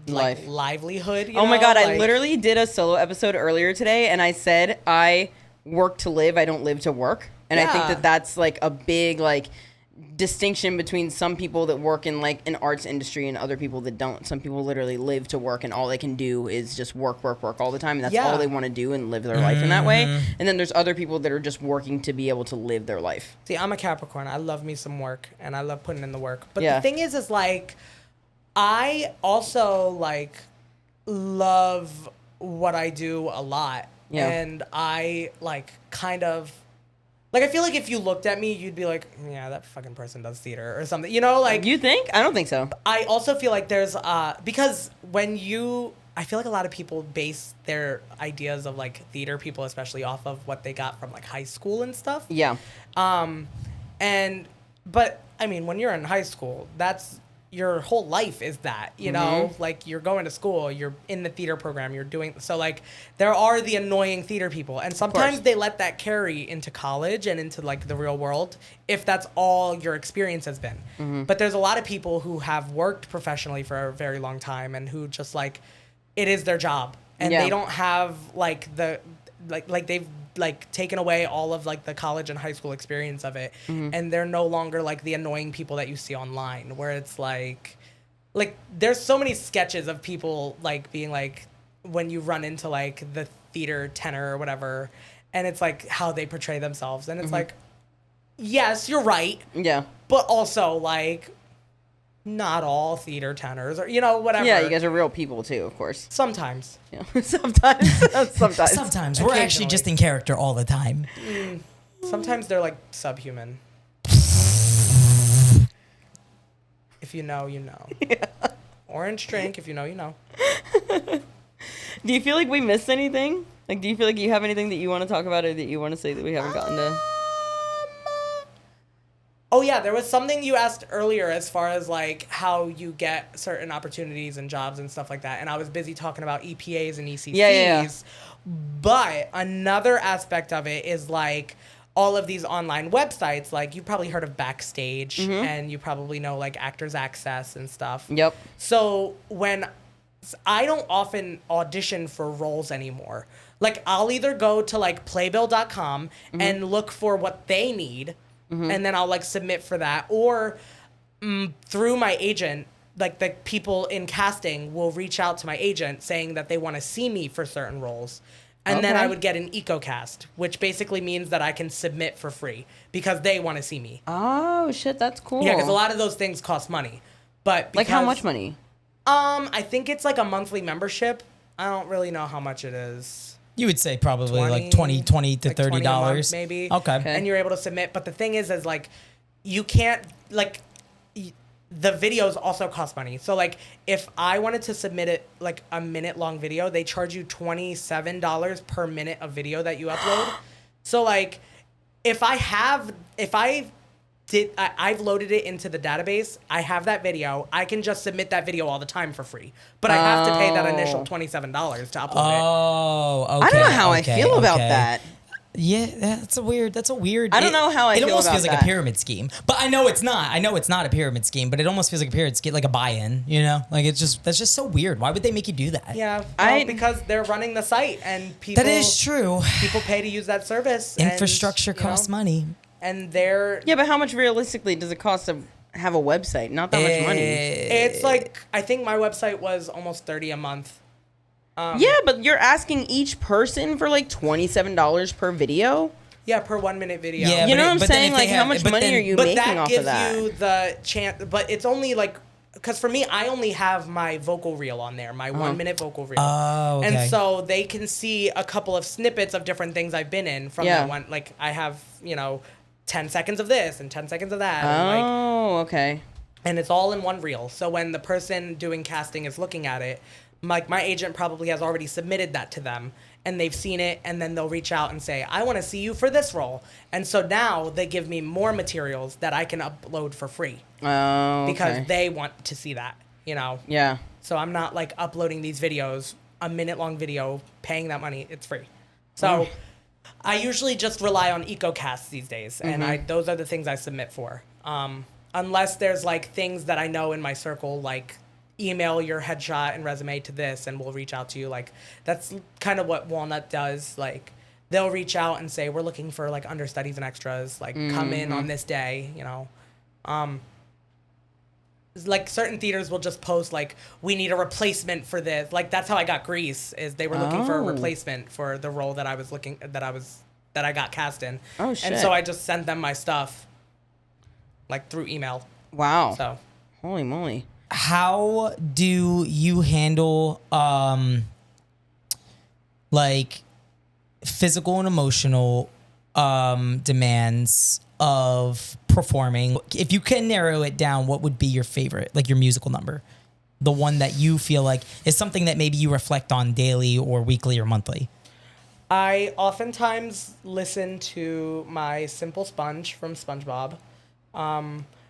livelihood. Oh my God, like, I literally did a solo episode earlier today, and I said I work to live, I don't live to work. And I think that that's like a big like distinction between some people that work in like an arts industry and other people that don't. Some people literally live to work, and all they can do is just work all the time, and that's all they want to do and live their life in that way. And then there's other people that are just working to be able to live their life. See, I'm a Capricorn. I love me some work, and I love putting in the work. But the thing is like I also like love what I do a lot. Yeah. And I like kind of like, I feel like if you looked at me, you'd be like, yeah, that fucking person does theater or something, you know, like. You think? I don't think so. I also feel like there's, because I feel like a lot of people base their ideas of like theater people, especially off of what they got from like high school and stuff. Yeah. But I mean, when you're in high school, that's your whole life is that, you know, like you're going to school, you're in the theater program, you're doing, so like there are the annoying theater people, and sometimes they let that carry into college and into like the real world if that's all your experience has been. But there's a lot of people who have worked professionally for a very long time and who just like, it is their job, and they don't have like the, like they've like taken away all of like the college and high school experience of it, and they're no longer like the annoying people that you see online, where it's like there's so many sketches of people like being like, when you run into like the theater tenor or whatever, and it's like how they portray themselves, and it's like, yes, you're right, but also like not all theater tenors, or you know, whatever. Yeah, you guys are real people too, of course. Sometimes. Yeah. Sometimes we're actually just in character all the time. Sometimes they're like subhuman. If you know, you know. Yeah. Orange drink, if you know, you know. Do you feel like we missed anything? Like, do you feel like you have anything that you want to talk about or that you want to say that we haven't gotten to? Oh yeah, there was something you asked earlier as far as like how you get certain opportunities and jobs and stuff like that, and I was busy talking about EPAs and ECCs. Yeah. But another aspect of it is like all of these online websites, like you've probably heard of Backstage, and you probably know like Actors Access and stuff. Yep. So when I don't often audition for roles anymore, like I'll either go to like playbill.com and look for what they need. And then I'll like submit for that, or through my agent, like the people in casting will reach out to my agent saying that they want to see me for certain roles. And then I would get an EcoCast, which basically means that I can submit for free because they want to see me. Oh shit, that's cool. Yeah, because a lot of those things cost money. But like how much money? I think it's like a monthly membership. I don't really know how much it is. You would say probably like $20 to $30 maybe. Okay. And you're able to submit, but the thing is like you can't like the videos also cost money. So like if I wanted to submit it like a minute long video, they charge you $27 per minute of video that you upload. So like I've loaded it into the database. I have that video. I can just submit that video all the time for free. But I have to pay that initial $27 to upload it. Oh, okay. I don't know how I feel about that. Yeah, that's a weird. I don't know how I feel about that. It almost feels like a pyramid scheme. But I know it's not. I know it's not a pyramid scheme, but it almost feels like a pyramid scheme, like a buy-in, you know? Like that's just so weird. Why would they make you do that? Yeah, well, because they're running the site and people. That is true. People pay to use that service. Infrastructure costs money. And they're... Yeah, but how much realistically does it cost to have a website? Not that much money. It's like, I think my website was almost $30 a month. Yeah, but you're asking each person for like $27 per video? Yeah, per 1 minute video. Yeah, you know what I'm saying? Like, how much money are you making off of that? But that gives you the chance... But it's only like... Because for me, I only have my vocal reel on there, my 1 minute vocal reel. Oh, okay. And so they can see a couple of snippets of different things I've been in from that one. Like, I have, 10 seconds of this and 10 seconds of that. Okay. And it's all in one reel. So when the person doing casting is looking at it, my agent probably has already submitted that to them, and they've seen it, and then they'll reach out and say, I want to see you for this role. And so now they give me more materials that I can upload for free. Oh, okay. Because they want to see that, Yeah. So I'm not like uploading these videos a minute-long video, paying that money, it's free. So I usually just rely on EcoCasts these days, and those are the things I submit for. Unless there's like things that I know in my circle, like email your headshot and resume to this and we'll reach out to you. Like that's kind of what Walnut does. Like they'll reach out and say, we're looking for like understudies and extras, like come in on this day, you know. Like certain theaters will just post like, we need a replacement for this. Like that's how I got Grease, is they were looking for a replacement for the role that I got cast in. Oh shit. And so I just sent them my stuff like through email. Wow. So Holy moly. How do you handle like physical and emotional demands of performing? If you can narrow it down, what would be your favorite, like your musical number? The one that you feel like is something that maybe you reflect on daily or weekly or monthly? I oftentimes listen to my Simple Sponge from SpongeBob.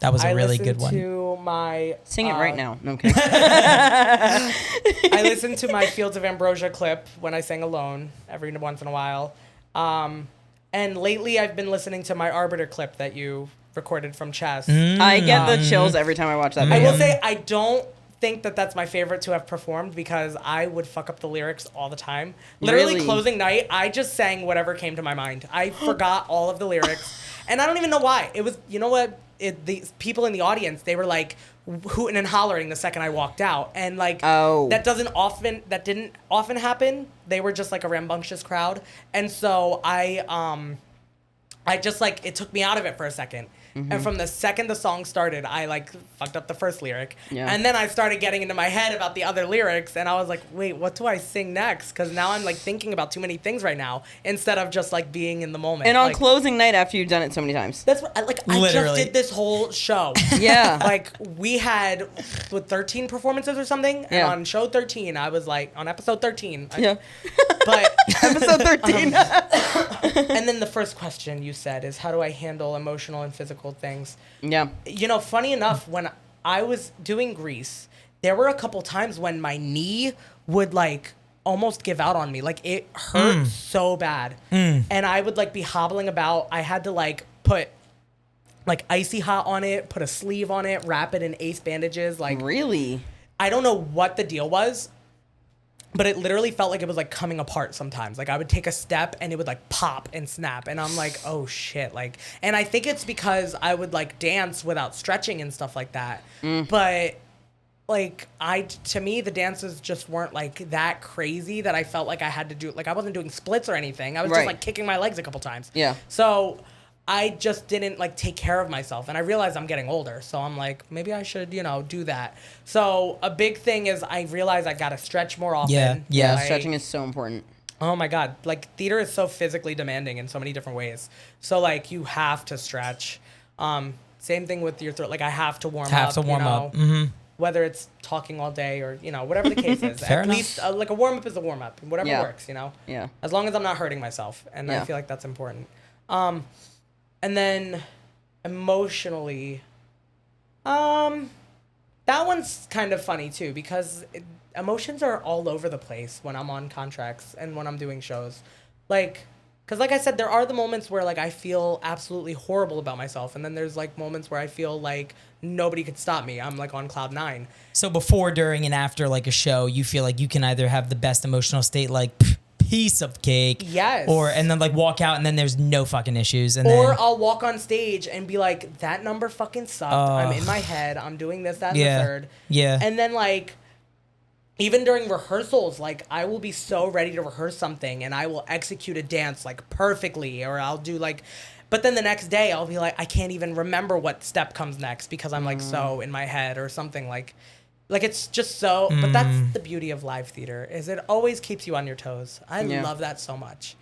That was a really good one. I listen to my... Sing it right now. No, I'm kidding. I listen to my Fields of Ambrosia clip when I sing alone every once in a while. And lately I've been listening to my Arbiter clip that you recorded from Chess. I get the chills every time I watch that I video. will say I don't think that that's my favorite to have performed because I would fuck up the lyrics all the time. Literally Really? closing night, I just sang whatever came to my mind. I forgot all of the lyrics. And I don't even know why. It was, you know what? These people in the audience, they were like hooting and hollering the second I walked out. And like, that didn't often happen. They were just like a rambunctious crowd. And so I just like, it took me out of it for a second. And from the second the song started, I like fucked up the first lyric. Yeah. And then I started getting into my head about the other lyrics. And I was like, wait, what do I sing next? Because now I'm like thinking about too many things right now instead of just like being in the moment. And on like, closing night after you've done it so many times. that's what, like, I just did this whole show. Yeah. Like, we had, 13 performances or something? And Yeah. on show 13, I was like, on episode 13. Yeah. But, Episode 13. and then the first question you said is, how do I handle emotional and physical things? Yeah. You know, funny enough, when I was doing Grease, there were a couple times when my knee would, like, almost give out on me. Like, it hurt so bad. And I would, like, be hobbling about. I had to, like, put, like, icy hot on it, put a sleeve on it, wrap it in ace bandages. Like, Really? I don't know what the deal was, but it literally felt like it was like coming apart sometimes. Like I would take a step and it would like pop and snap. And I'm like, oh shit. Like, and I think it's because I would like dance without stretching and stuff like that. But like to me, the dances just weren't like that crazy that I felt like I had to do, like I wasn't doing splits or anything. I was just like kicking my legs a couple times. Yeah. So I just didn't like take care of myself. And I realized I'm getting older. So I'm like, maybe I should, you know, do that. So a big thing is I realize I got to stretch more often. Yeah. Like, Stretching is so important. Oh my God. Like theater is so physically demanding in so many different ways. So like you have to stretch. Same thing with your throat. Like I have to warm up. Mm-hmm. Whether it's talking all day or, you know, whatever the case is. Fair At enough. least like a warm up is a warm up. Whatever works, you know? Yeah. As long as I'm not hurting myself. And I feel like that's important. And then emotionally, that one's kind of funny too because emotions are all over the place when I'm on contracts and when I'm doing shows. Like, because like I said, there are the moments where like I feel absolutely horrible about myself. And then there's like moments where I feel like nobody could stop me. I'm like on cloud 9. So before, during, and after like a show, you feel like you can either have the best emotional state, like piece of cake. Yes. And then like walk out and then there's no fucking issues. And Or then, I'll walk on stage and be like, that number fucking sucked. I'm in my head. I'm doing this, that, and the third. Yeah. And then like, even during rehearsals, like I will be so ready to rehearse something and I will execute a dance like perfectly, or I'll do like, but then the next day I'll be like, I can't even remember what step comes next because I'm like so in my head or something like it's just so, but that's the beauty of live theater is it always keeps you on your toes. I love that so much.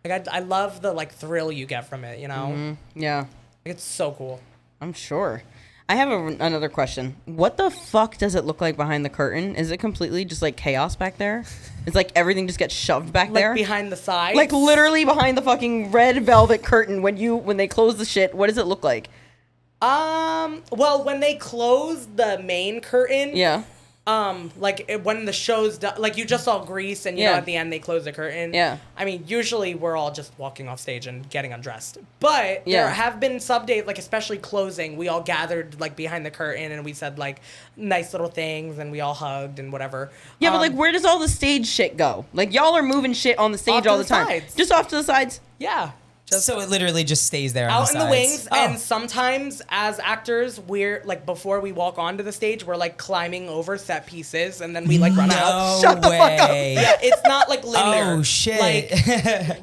Like I love the like thrill you get from it, you know? Yeah. Like, it's so cool. I'm sure. I have another question. What the fuck does it look like behind the curtain? Is it completely just like chaos back there? It's like everything just gets shoved back there? Like behind the sides? Like literally behind the fucking red velvet curtain when they close the shit, what does it look like? Well, when they close the main curtain, When the show's done, like you just saw Grease, and you know at the end they close the curtain. Yeah. I mean, usually we're all just walking off stage and getting undressed, but there have been sub days, like especially closing, we all gathered like behind the curtain and we said like nice little things and we all hugged and whatever. Yeah, but like, where does all the stage shit go? Like, y'all are moving shit on the stage all the time. Sides. Just off to the sides. Yeah. So it literally just stays there out on in the the wings, sides. and sometimes as actors, we're like before we walk onto the stage, we're like climbing over set pieces, and then we like run out. Shut the fuck up. Yeah, it's not like linear. Oh shit! Like,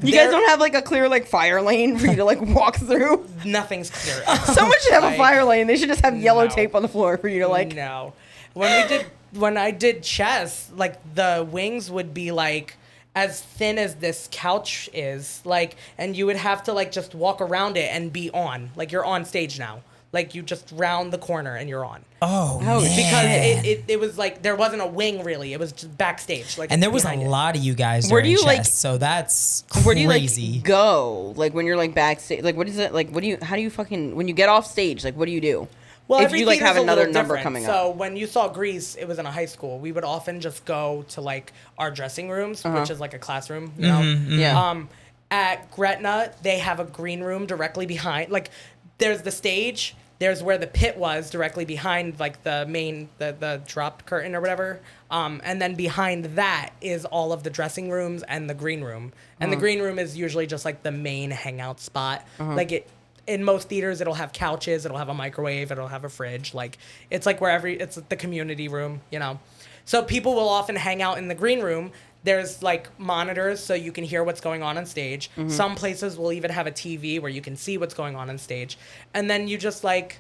you guys don't have like a clear like fire lane for you to like walk through. Nothing's clear. Someone should have a fire lane. They should just have yellow tape on the floor for you to like. No, when I did chess, like the wings would be like as thin as this couch is, like, and you would have to like just walk around it and be on, like you're on stage now, like you just round the corner and you're on. Oh, because it was like there wasn't a wing really, it was just backstage, like, and there was a lot of you guys where during do you chess, like so that's crazy. Where do you like go, like when you're like backstage, like what is it like, how do you fucking when you get off stage, like what do you do? Well, if you like have another number different. coming so up. When you saw Grease, it was in a high school. We would often just go to like our dressing rooms, which is like a classroom, you know. Yeah. At Gretna, they have a green room directly behind. Like, there's the stage. There's where the pit was directly behind, like the main, the drop curtain or whatever. And then behind that is all of the dressing rooms and the green room. And the green room is usually just like the main hangout spot. Like in most theaters, it'll have couches, it'll have a microwave, it'll have a fridge. Like, it's like it's the community room, you know. So people will often hang out in the green room. There's like monitors so you can hear what's going on stage. Some places will even have a TV where you can see what's going on stage. And then you just like,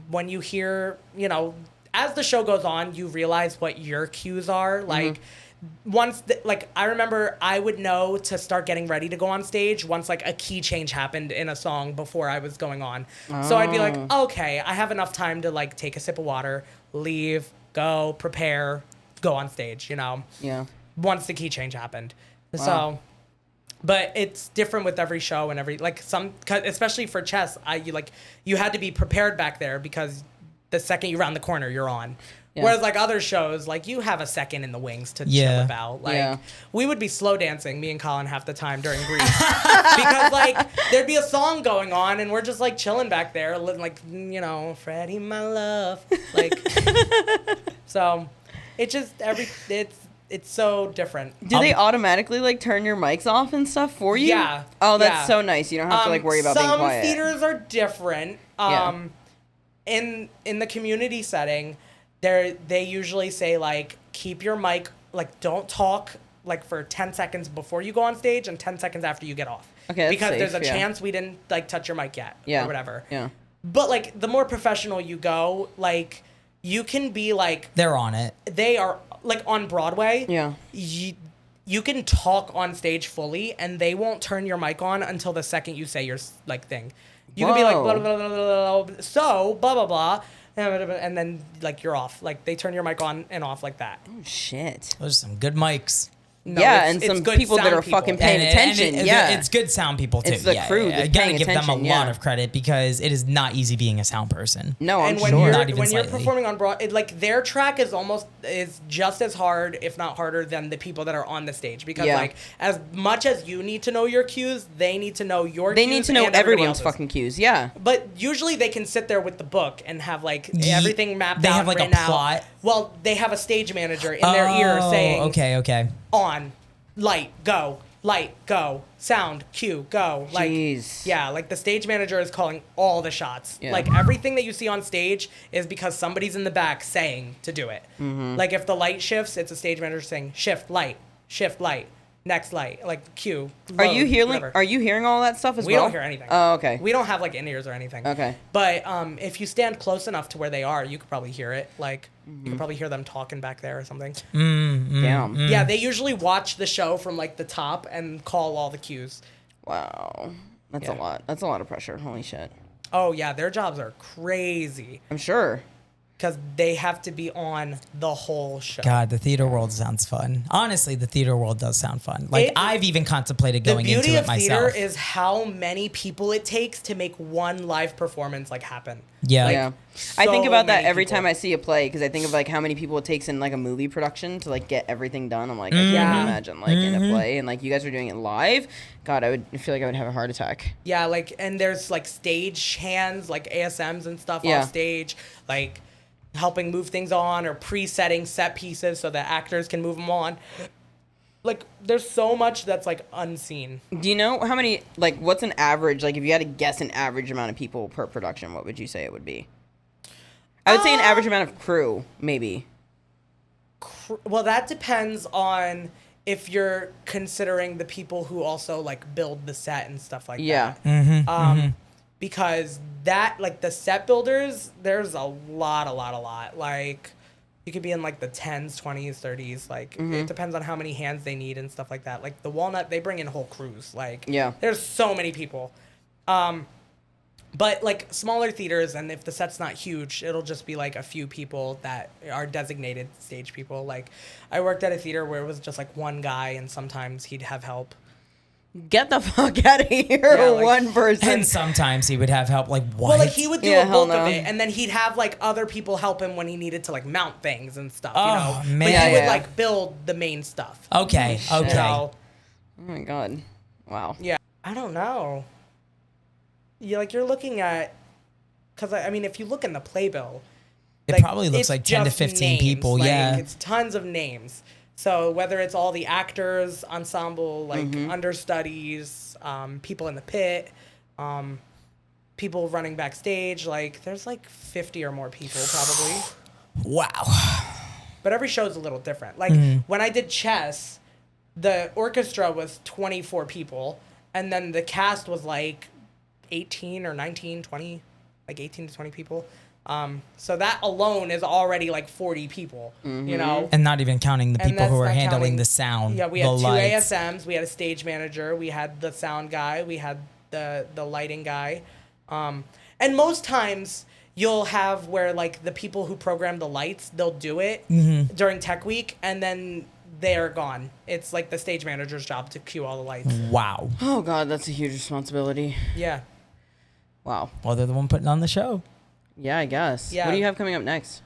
when you hear, you know, as the show goes on, you realize what your cues are. Like, I remember I would know to start getting ready to go on stage once like a key change happened in a song before I was going on. So I'd be like, okay, I have enough time to like take a sip of water, leave, go, prepare, go on stage, you know? Yeah. Once the key change happened. Wow. So, but it's different with every show and especially for chess, you had to be prepared back there because the second you round the corner, you're on. Yeah. Whereas like other shows, like you have a second in the wings to chill about. Like we would be slow dancing, me and Colin, half the time during Grease. Because like there'd be a song going on and we're just like chilling back there, like, you know, Freddie, my love. Like, so it's just it's so different. Do they automatically like turn your mics off and stuff for you? Yeah. Oh, that's so nice. You don't have to like worry about being quiet. Some theaters are different. In the community setting, they usually say like keep your mic, like don't talk like for 10 seconds before you go on stage and 10 seconds after you get off. Okay, that's because safe, there's a chance we didn't like touch your mic yet or whatever. Yeah. But like the more professional you go, like you can be like they're on it. They are like on Broadway. Yeah. You can talk on stage fully and they won't turn your mic on until the second you say your like thing. You can be like blah, blah, blah, blah, blah, so blah blah blah, and then like you're off. Like they turn your mic on and off like that. Oh shit! Those are some good mics. No, and some people that are fucking paying attention. It's good sound people too. It's the crew that's I gotta paying give them a attention, lot of credit because it is not easy being a sound person. No, I'm and when sure. You're performing on Broadway, like their track is just as hard, if not harder, than the people that are on the stage. Because like as much as you need to know your cues, they need to know your. They cues need to know and everyone's fucking cues. Yeah. But usually they can sit there with the book and have like everything mapped out. They have like a plot. Well, they have a stage manager in their ear saying, "Okay, on, light, go, sound, cue, go." Like, jeez. Yeah, like the stage manager is calling all the shots. Yeah. Like everything that you see on stage is because somebody's in the back saying to do it. Mm-hmm. Like if the light shifts, it's a stage manager saying shift light, next light, like cue. Are you hearing all that stuff as well? We don't hear anything. Oh, okay. We don't have like in-ears or anything. Okay. But if you stand close enough to where they are, you could probably hear it. Like you could probably hear them talking back there or something. Damn. Yeah, they usually watch the show from like the top and call all the cues. Wow. That's a lot. That's a lot of pressure. Holy shit. Oh yeah, their jobs are crazy. I'm sure. because they have to be on the whole show. God, the theater world sounds fun. Honestly, the theater world does sound fun. Like, I've even contemplated going into it myself. The beauty of theater is how many people it takes to make one live performance like happen. Yeah. Yeah. I think about that every time I see a play, because I think of like how many people it takes in like a movie production to like get everything done. I'm like, I can't imagine like in a play, and like you guys are doing it live. God, I feel like I would have a heart attack. Yeah, like, and there's like stage hands, like ASMs and stuff off stage, like helping move things on or pre-setting set pieces so that actors can move them on. Like, there's so much that's like unseen. Do you know how many, like, what's an average, like if you had to guess an average amount of people per production, what would you say it would be? I would say an average amount of crew, maybe. Well, that depends on if you're considering the people who also like build the set and stuff like that. Because that, like, the set builders, there's a lot. Like, you could be in like the 10s, 20s, 30s. Like, it depends on how many hands they need and stuff like that. Like the Walnut, they bring in whole crews. Like, there's so many people. But like smaller theaters, and if the set's not huge, it'll just be like a few people that are designated stage people. Like, I worked at a theater where it was just like one guy, and sometimes he'd have help. Get the fuck out of here, Yeah, like, one person. And sometimes he would have help, like, what? Well, like, he would do Yeah, a hell bulk of no. it, and then he'd have like other people help him when he needed to like mount things and stuff. Oh, You know, man. but he would Yeah. like build the main stuff. Okay, You okay. know? Oh my God. Wow. Yeah, I don't know. You're looking at, because I mean, if you look in the playbill, It like, probably looks it's like 10 to just 15 names. people, Like, yeah. it's tons of names. So whether it's all the actors, ensemble, like understudies, people in the pit, people running backstage, like there's like 50 or more people probably. Wow. But every show is a little different. Like when I did chess, the orchestra was 24 people, and then the cast was like 18 or 19, 20, like 18 to 20 people. So that alone is already like 40 people, you know? And not even counting the And people who that's are not handling counting- the sound. Yeah, we the had two lights. ASMs, we had a stage manager, we had the sound guy, we had the lighting guy. And most times you'll have where like the people who program the lights, they'll do it during tech week, and then they're gone. It's like the stage manager's job to cue all the lights. Wow. Oh God, that's a huge responsibility. Yeah. Wow. Well, they're the one putting on the show. Yeah, I guess. Yeah. What do you have coming up next?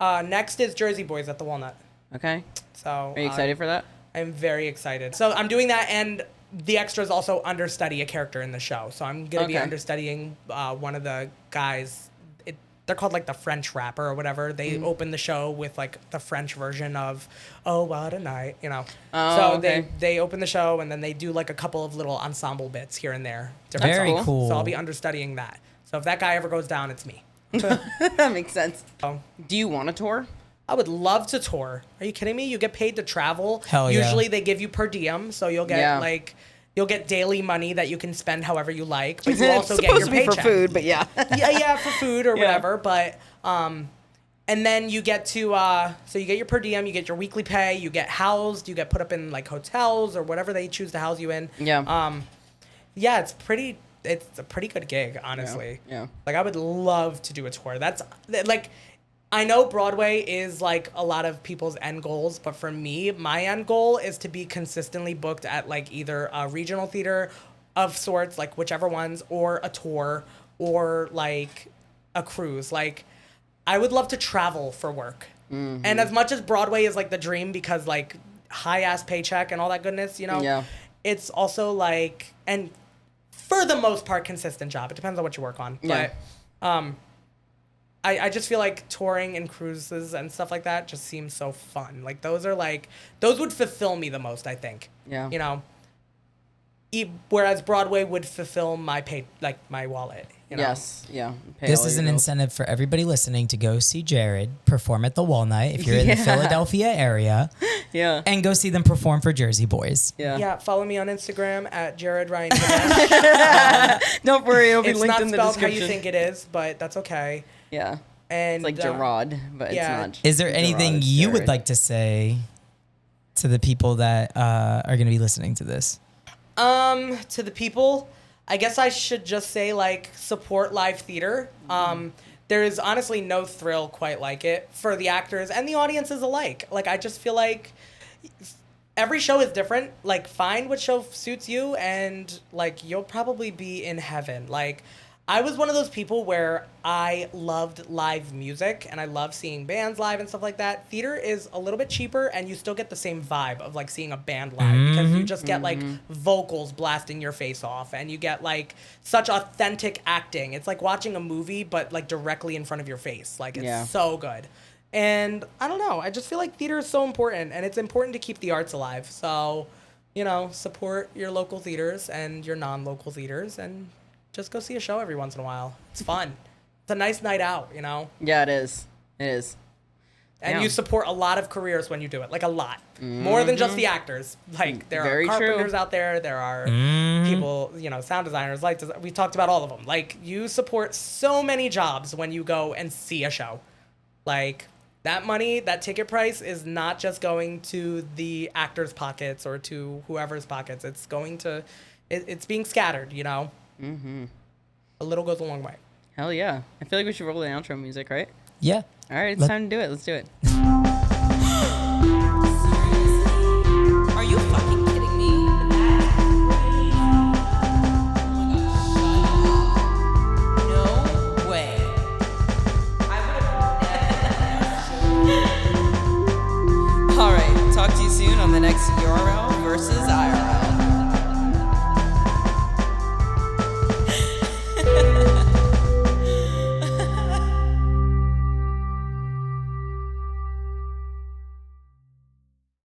Next is Jersey Boys at the Walnut. Okay. So Are you excited for that? I'm very excited. So I'm doing that, and the extras also understudy a character in the show. So I'm going to be Okay. understudying one of the guys. They're called like the French rapper or whatever. They open the show with like the French version of "Oh What a Night," you know. Oh, so okay. they open the show, and then they do like a couple of little ensemble bits here and there. different Very songs. cool. So I'll be understudying that. So if that guy ever goes down, it's me. That makes sense. So Do you want to tour? I would love to tour. Are you kidding me? You get paid to travel. Hell yeah. Usually they give you per diem, so you'll get you'll get daily money that you can spend however you like, but you also It's get your supposed to be paycheck. for food, but yeah. yeah, for food or whatever. But and then you get to so you get your per diem, you get your weekly pay, you get housed, you get put up in like hotels or whatever they choose to house you in. Yeah. Yeah, it's a pretty good gig, honestly. Yeah. Like I would love to do a tour. That's like I know Broadway is like a lot of people's end goals, but for me, my end goal is to be consistently booked at like either a regional theater of sorts, like whichever ones, or a tour, or like a cruise. Like I would love to travel for work. And as much as Broadway is like the dream because like high ass paycheck and all that goodness, you know, Yeah. it's also like, and for the most part, consistent job. It depends on what you work on. Yeah. But I just feel like touring and cruises and stuff like that just seems so fun. Like those would fulfill me the most, I think. Yeah. You know, whereas Broadway would fulfill my my wallet. You know? Yes. Yeah. Pay This all is your an bills. incentive for everybody listening to go see Jerrod perform at the Walnut if you're in the Yeah. Philadelphia area, Yeah. and go see them perform for Jersey Boys. Yeah. Yeah, follow me on Instagram at Jerrod Ryan. Ganesh. Don't worry, it'll be It's linked not in the spelled how description. you think it is, but that's okay. Yeah. And It's like Jerrod, but yeah. it's not. Is there anything Jerrod, it's you would Jerrod. like to say to the people that are going to be listening to this? To the people, I guess I should just say like support live theater. there is honestly no thrill quite like it for the actors and the audiences alike. Like, I just feel like every show is different. Like, find what show suits you, and like, you'll probably be in heaven. Like, I was one of those people where I loved live music and I love seeing bands live and stuff like that. Theater is a little bit cheaper and you still get the same vibe of like seeing a band live because you just get like vocals blasting your face off and you get like such authentic acting. It's like watching a movie but like directly in front of your face. Like, it's so good. And I don't know, I just feel like theater is so important, and it's important to keep the arts alive. So, you know, support your local theaters and your non-local theaters, and just go see a show every once in a while. It's fun. It's a nice night out, you know? Yeah, it is. It is. And you support a lot of careers when you do it. Like, a lot. More than just the actors. Like, there are carpenters out there. There are people, you know, sound designers. Like, we talked about all of them. Like, you support so many jobs when you go and see a show. Like, that money, that ticket price is not just going to the actors' pockets or to whoever's pockets. It's going to, it's being scattered, you know? A little goes a long way. Hell yeah. I feel like we should roll the outro music, right? Yeah. All right, it's time to do it. Let's do it. Are you fucking kidding me? No way. All right, talk to you soon on the next URL versus IRL.